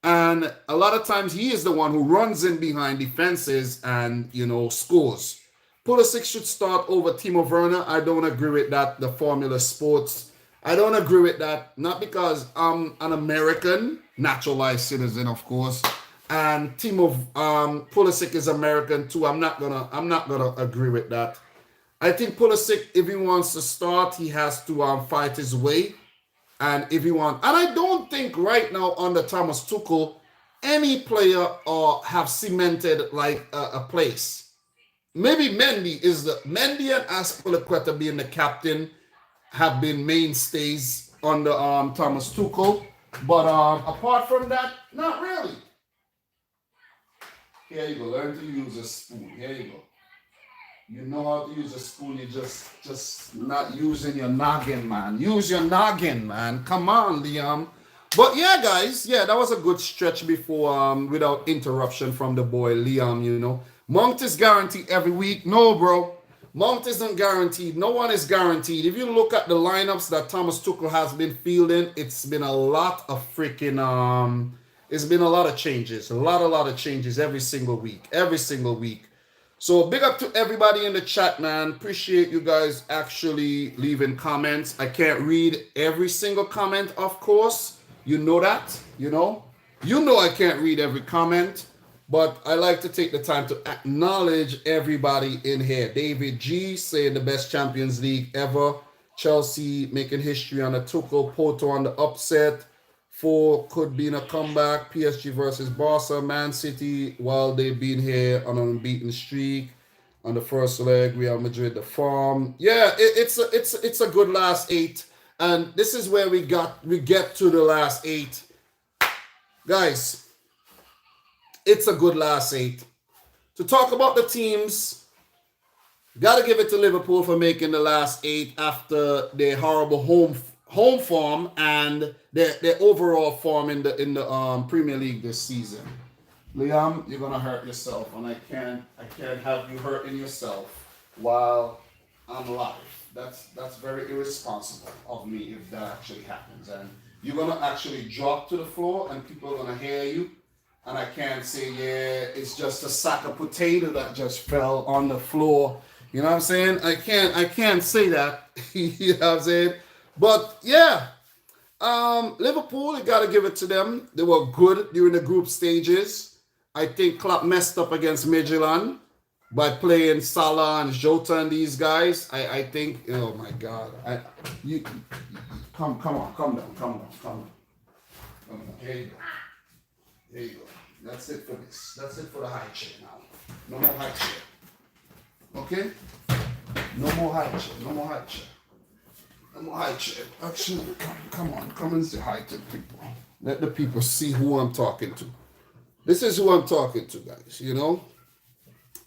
And a lot of times he is the one who runs in behind defenses and, scores. Pulisic should start over Timo Werner. I don't agree with that. The Formula Sports. I don't agree with that. Not because I'm an American, naturalized citizen, of course. And Pulisic is American too. I'm not gonna agree with that. I think Pulisic, if he wants to start, he has to fight his way. And I don't think right now under Thomas Tuchel, any player have cemented like a place. Maybe Mendy and Aspilicueta being the captain have been mainstays under Thomas Tuchel. But apart from that, not really. Here you go. Learn to use a spoon. Here you go. You know how to use a spoon. You just not using your noggin, man. Use your noggin, man. Come on, Liam. But yeah, guys. Yeah, that was a good stretch before without interruption from the boy Liam, Mount is guaranteed every week. No, bro. Mount isn't guaranteed. No one is guaranteed. If you look at the lineups that Thomas Tuchel has been fielding, it's been a lot of freaking it's been a lot of changes. A lot of changes every single week. Every single week. So big up to everybody in the chat, man. Appreciate you guys actually leaving comments. I can't read every single comment, of course. You know that, You know I can't read every comment. But I like to take the time to acknowledge everybody in here. David G saying the best Champions League ever. Chelsea making history on the Tuchel. Porto on the upset. 4 could be in a comeback. PSG versus Barca. Man City, while they've been here on an unbeaten streak. On the first leg, Real Madrid, the farm. Yeah, it's a good last 8. And this is where we get to the last 8. Guys, it's a good last 8. To talk about the teams, got to give it to Liverpool for making the last 8 after their horrible home form and their overall form in the Premier League this season. Liam, you're gonna hurt yourself, and I can't have you hurting yourself while I'm live. That's very irresponsible of me if that actually happens. And you're gonna actually drop to the floor, and people are gonna hear you. And I can't say, yeah, it's just a sack of potato that just fell on the floor. You know what I'm saying? I can't say that. You know what I'm saying? But yeah, Liverpool, you got to give it to them. They were good during the group stages. I think Klopp messed up against Midtjylland by playing Salah and Jota and these guys. I think, oh my God. Come on, calm down. Here you go. There you go. That's it for this. That's it for the high chair now. No more high chair. Okay? No more high chair. I'm high chair. Actually, come on. Come and say hi to the people. Let the people see who I'm talking to. This is who I'm talking to, guys. You know?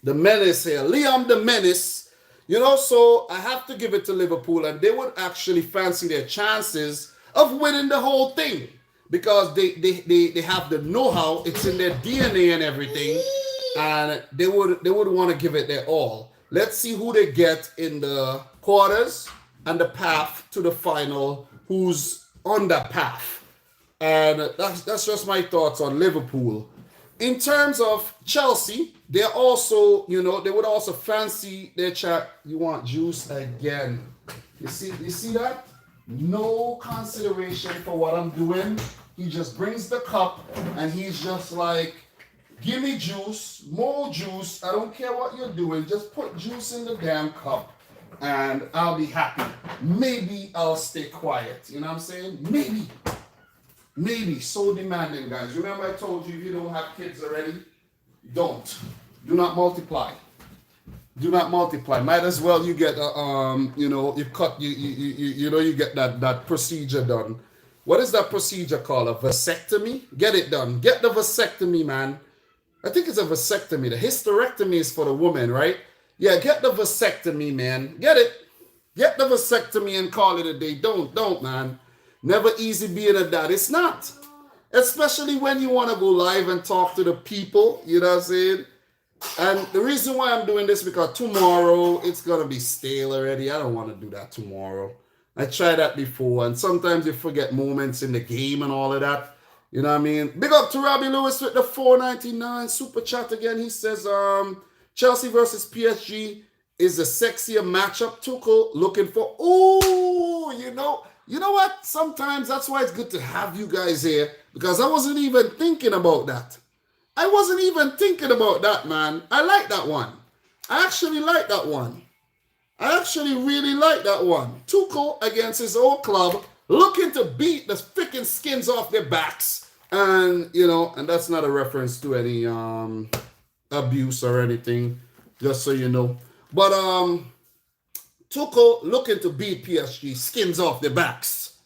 The menace here. Liam the Menace. You know, so I have to give it to Liverpool, and they would actually fancy their chances of winning the whole thing because they have the know-how. It's in their DNA and everything, and they would want to give it their all. Let's see who they get in the quarters and the path to the final. Who's on that path? And that's just my thoughts on Liverpool. In terms of Chelsea, they're also, you know, they would also fancy their chat. You want juice again? You see that? No consideration for what I'm doing. He just brings the cup and he's just like, give me juice, more juice. I don't care what you're doing. Just put juice in the damn cup and I'll be happy. Maybe I'll stay quiet. You know what I'm saying? Maybe. So demanding, guys. Remember I told you if you don't have kids already, don't. Do not multiply. Do not multiply. Might as well you get you know, you get that procedure done. What is that procedure called? A vasectomy? Get it done. Get the vasectomy, man. I think it's a vasectomy. The hysterectomy is for the woman, right? Yeah, get the vasectomy, man. Get it. Get the vasectomy and call it a day. Don't, man. Never easy being a dad. It's not. Especially when you want to go live and talk to the people. You know what I'm saying? And the reason why I'm doing this because tomorrow it's going to be stale already. I don't want to do that tomorrow. I tried that before. And sometimes you forget moments in the game and all of that. You know what I mean? Big up to Robbie Lewis with the 4.99 super chat again. He says, Chelsea versus PSG is a sexier matchup. Tuchel looking for, you know what? Sometimes that's why it's good to have you guys here because I wasn't even thinking about that. I wasn't even thinking about that, man. I like that one. I actually like that one. I actually really like that one. Tuchel against his old club looking to beat the freaking skins off their backs. And, you know, and that's not a reference to any abuse or anything, just so you know. But Tuchel looking to beat PSG, skins off their backs.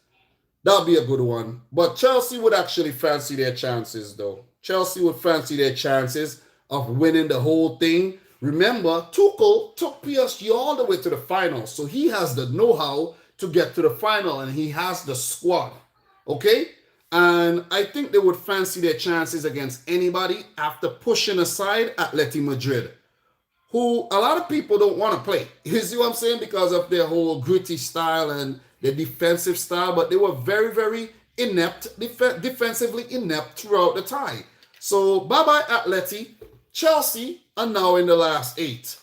That'll be a good one. But Chelsea would actually fancy their chances, though. Chelsea would fancy their chances of winning the whole thing. Remember, Tuchel took PSG all the way to the final. So he has the know-how to get to the final, and he has the squad. Okay? And I think they would fancy their chances against anybody after pushing aside Atleti Madrid, who a lot of people don't want to play. You see what I'm saying? Because of their whole gritty style and their defensive style. But they were very, very inept, defensively inept throughout the tie. So, bye-bye Atleti. Chelsea are now in the last 8.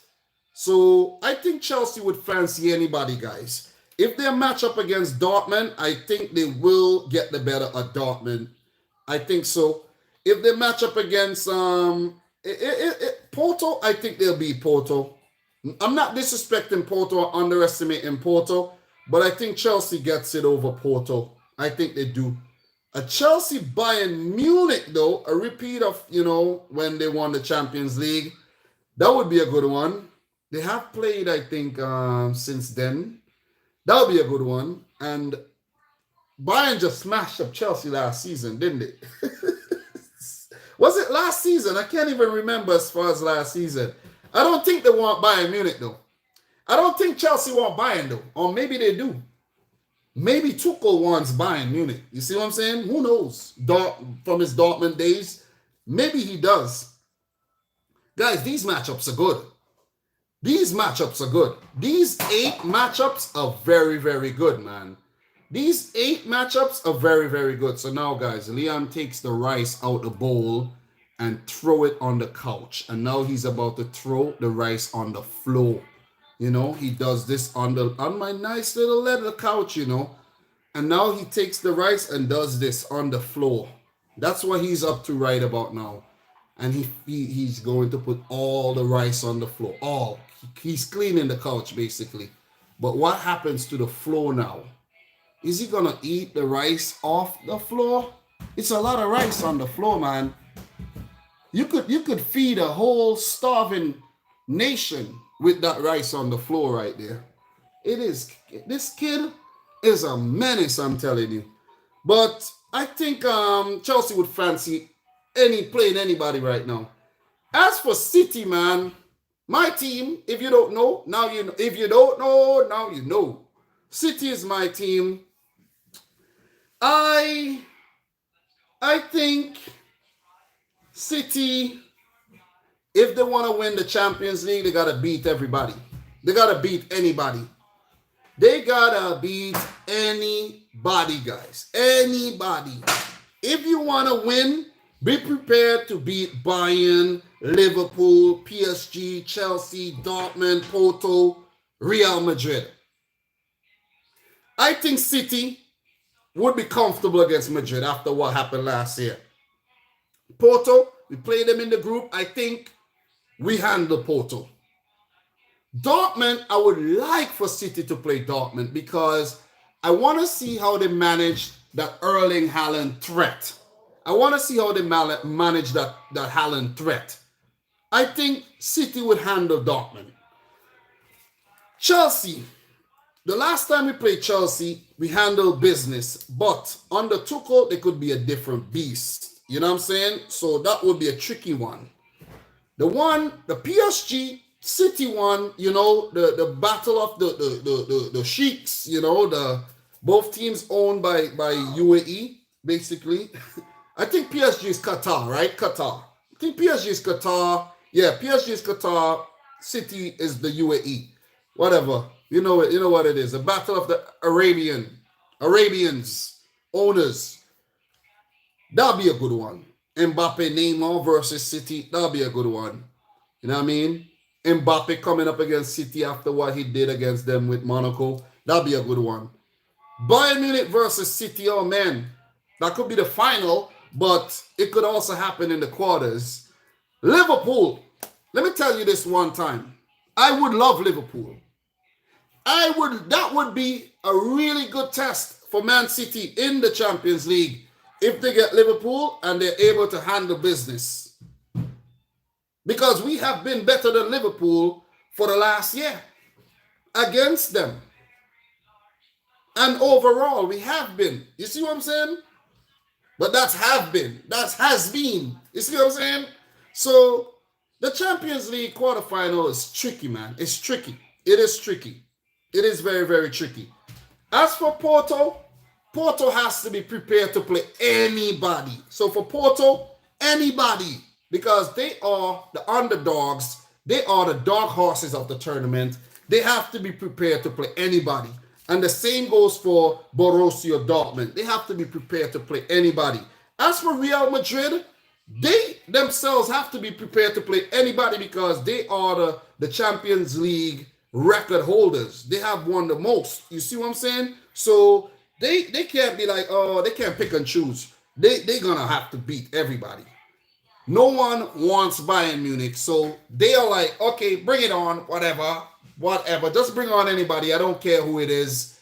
So, I think Chelsea would fancy anybody, guys. If they match up against Dortmund, I think they will get the better of Dortmund. I think so. If they match up against Porto, I think they'll beat Porto. I'm not disrespecting Porto or underestimating Porto, but I think Chelsea gets it over Porto. I think they do. A Chelsea Bayern Munich, though, a repeat of, you know, when they won the Champions League, that would be a good one. They have played, I think, since then. That would be a good one. And Bayern just smashed up Chelsea last season, didn't it? Was it last season? I can't even remember as far as last season. I don't think they want Bayern Munich, though. I don't think Chelsea want Bayern, though. Or maybe they do. Maybe Tuchel wants Bayern Munich. You see what I'm saying? Who knows? From his Dortmund days, maybe he does. Guys, these matchups are good. These matchups are good. These 8 matchups are very, very good, man. These 8 matchups are very, very good. So now, guys, Leon takes the rice out the bowl and throw it on the couch. And now he's about to throw the rice on the floor. You know, he does this on my nice little leather couch, you know. And now he takes the rice and does this on the floor. That's what he's up to right about now. And he's going to put all the rice on the floor. All. He's cleaning the couch, basically. But what happens to the floor now? Is he going to eat the rice off the floor? It's a lot of rice on the floor, man. You could feed a whole starving nation with that rice on the floor right there. It is. This kid, is a menace, I'm telling you. But I think Chelsea would fancy playing anybody right now. As for City, man, my team, if you don't know, now you know. If you don't know, now you know. City is my team. I I think City, if they want to win the Champions League, they gotta beat everybody. They gotta beat anybody. They gotta beat anybody, guys. Anybody. If you want to win, be prepared to beat Bayern, Liverpool, PSG, Chelsea, Dortmund, Porto, Real Madrid. I think City would be comfortable against Madrid after what happened last year. Porto, we played them in the group. I think we handle Porto. Dortmund, I would like for City to play Dortmund because I want to see how they manage that Erling Haaland threat. I want to see how they manage that Haaland threat. I think City would handle Dortmund. Chelsea. The last time we played Chelsea, we handled business. But under Tuchel, they could be a different beast. You know what I'm saying? So that would be a tricky one. The PSG City one, you know, the battle of the sheiks, you know, the both teams owned by UAE, basically. I think PSG is Qatar, right? Qatar. I think PSG is Qatar. Yeah, PSG is Qatar. City is the UAE. Whatever. You know what it is. A battle of the Arabians, owners. That'll be a good one. Mbappe Neymar versus City. That'll be a good one. You know what I mean? Mbappe coming up against City after what he did against them with Monaco. That'll be a good one. Bayern Munich versus City. Oh man, that could be the final, but it could also happen in the quarters. Liverpool. Let me tell you this one time. I would love Liverpool. That would be a really good test for Man City in the Champions League if they get Liverpool and they're able to handle business. Because we have been better than Liverpool for the last year against them. And overall, we have been. You see what I'm saying? But that's have been. That has been. You see what I'm saying? So the Champions League quarterfinal is tricky, man. It's tricky. It is tricky. It is very, very tricky. As for Porto, Porto has to be prepared to play anybody. So for Porto, anybody. Because they are the underdogs. They are the dark horses of the tournament. They have to be prepared to play anybody. And the same goes for Borussia Dortmund. They have to be prepared to play anybody. As for Real Madrid, they themselves have to be prepared to play anybody because they are the Champions League record holders. They have won the most. You see what I'm saying? So they can't be like, oh, they can't pick and choose. They're going to have to beat everybody. No one wants Bayern Munich. So they are like, okay, bring it on, whatever. Just bring on anybody. I don't care who it is.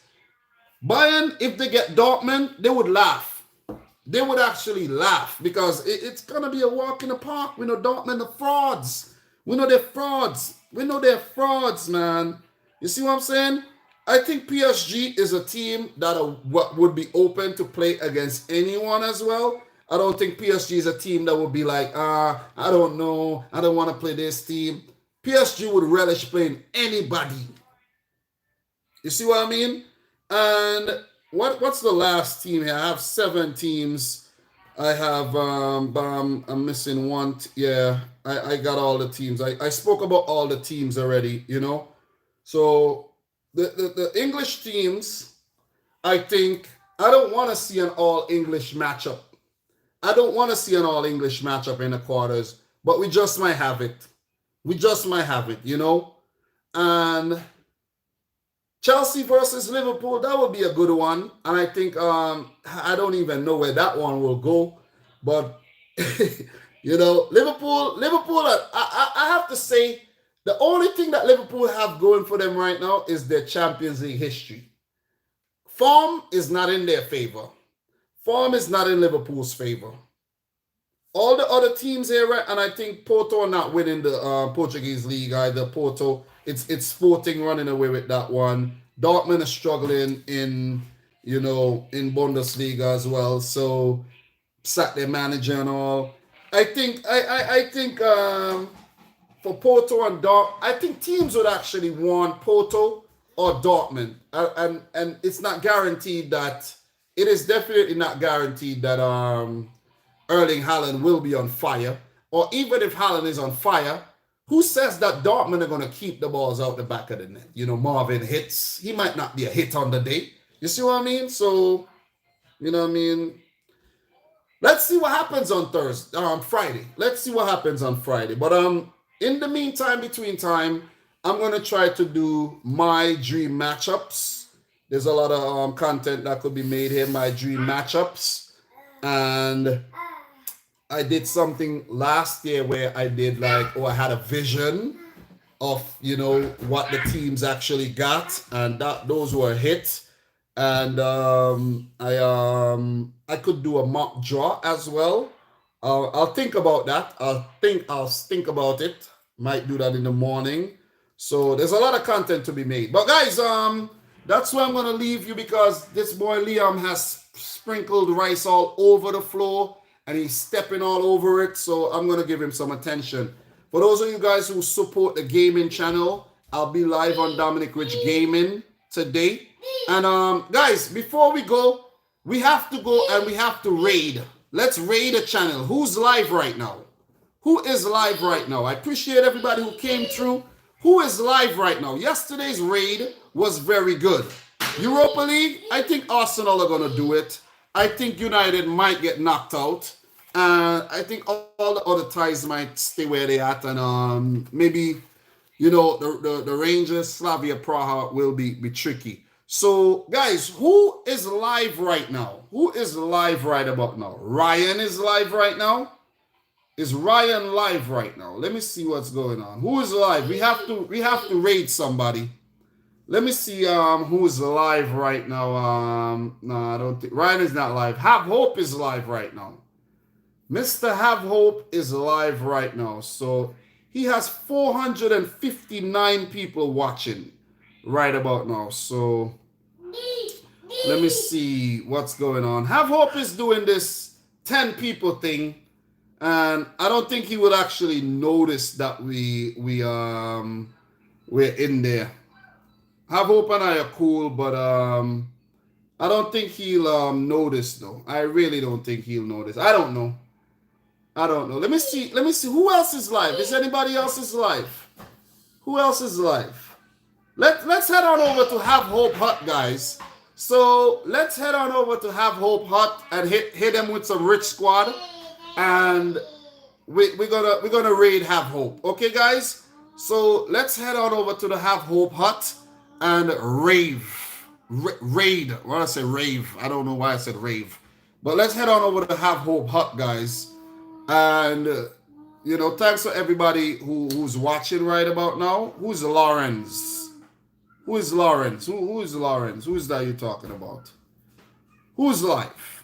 Bayern, if they get Dortmund, they would laugh. They would actually laugh because it's going to be a walk in the park. We know Dortmund are frauds. We know they're frauds. We know they're frauds, man. You see what I'm saying? I think PSG is a team that would be open to play against anyone as well. I don't think PSG is a team that would be like, I don't know. I don't want to play this team. PSG would relish playing anybody. You see what I mean? And what's the last team here? I have 7 teams. I have, I'm missing one. Yeah, I got all the teams. I spoke about all the teams already, you know? So the English teams, I think, I don't want to see an all-English matchup. I don't want to see an all-English matchup in the quarters, but we just might have it. We just might have it, you know? And Chelsea versus Liverpool, that would be a good one. And I think, I don't even know where that one will go. But, you know, Liverpool, I have to say, the only thing that Liverpool have going for them right now is their Champions League history. Form is not in their favor. Form is not in Liverpool's favor. All the other teams here, right? And I think Porto are not winning the Portuguese league either. Porto, it's Sporting running away with that one. Dortmund is struggling in in Bundesliga as well. So sack their manager and all. I think for Porto and Dort, I think teams would actually want Porto or Dortmund, and it's not guaranteed that it is definitely not guaranteed that Erling Haaland will be on fire, or even if Haaland is on fire, who says that Dortmund are going to keep the balls out the back of the net? Marvin hits. He might not be a hit on the day. You see what I mean? So, let's see what happens on Friday. Let's see what happens on Friday. But in the meantime, between time, I'm gonna try to do my dream matchups. There's a lot of content that could be made here. My dream matchups, and I did something last year where I did I had a vision of what the teams actually got, and those were hits. And I could do a mock draw as well. I'll think about that. I'll think about it. Might do that in the morning. So there's a lot of content to be made. But guys, that's where I'm gonna leave you, because this boy Liam has sprinkled rice all over the floor and he's stepping all over it. So I'm gonna give him some attention. For those of you guys who support the gaming channel, I'll be live on Dominic Rich Gaming today. And guys, before we go, we have to go and we have to raid. Let's raid a channel. Who's live right now? Who is live right now? I appreciate everybody who came through. Who is live right now? Yesterday's raid was very good. Europa League, I think Arsenal are going to do it. I think United might get knocked out. I think all the other ties might stay where they at. And maybe, the Rangers, Slavia Praha will be tricky. So, guys, who is live right now? Who is live right about now? Ryan is live right now. Is Ryan live right now? Let me see what's going on. Who is live? We have to raid somebody. Let me see who is live right now. No, I don't think Ryan is not live. Have Hope is live right now. Mr. Have Hope is live right now. So he has 459 people watching right about now. So let me see what's going on. Have Hope is doing this 10 people thing, and I don't think he will actually notice that we're in there. Have Hope and I are cool, but I don't think he'll notice though. I really don't think he'll notice. I don't know. Let me see who else is live. Is anybody else is live? Who else is live? Let's head on over to Have Hope Hut, guys. So let's head on over to Have Hope Hut and hit them with some rich squad, and we're gonna raid Have Hope. Okay, guys. So let's head on over to the Have Hope Hut and raid. When I say rave, I don't know why I said rave, but let's head on over to Have Hope Hut, guys. And thanks for everybody who's watching right about now. Who's Lawrence? Who is Lawrence? Who is Lawrence? Who is that you're talking about? Who's live?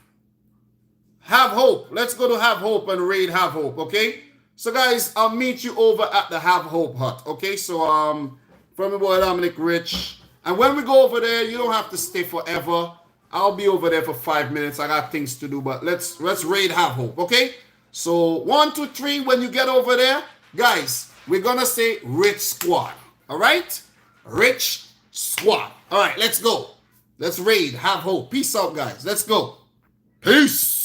Have Hope. Let's go to Have Hope and raid Have Hope, okay? So, guys, I'll meet you over at the Have Hope Hut, okay? So, from my boy Dominic Rich. And when we go over there, you don't have to stay forever. I'll be over there for 5 minutes. I got things to do, but let's raid Have Hope, okay? So 1, 2, 3, when you get over there, guys, we're gonna say Rich Squad. All right? Rich Squad. All right, let's go. Let's raid. Have Hope. Peace out, guys. Let's go. Peace.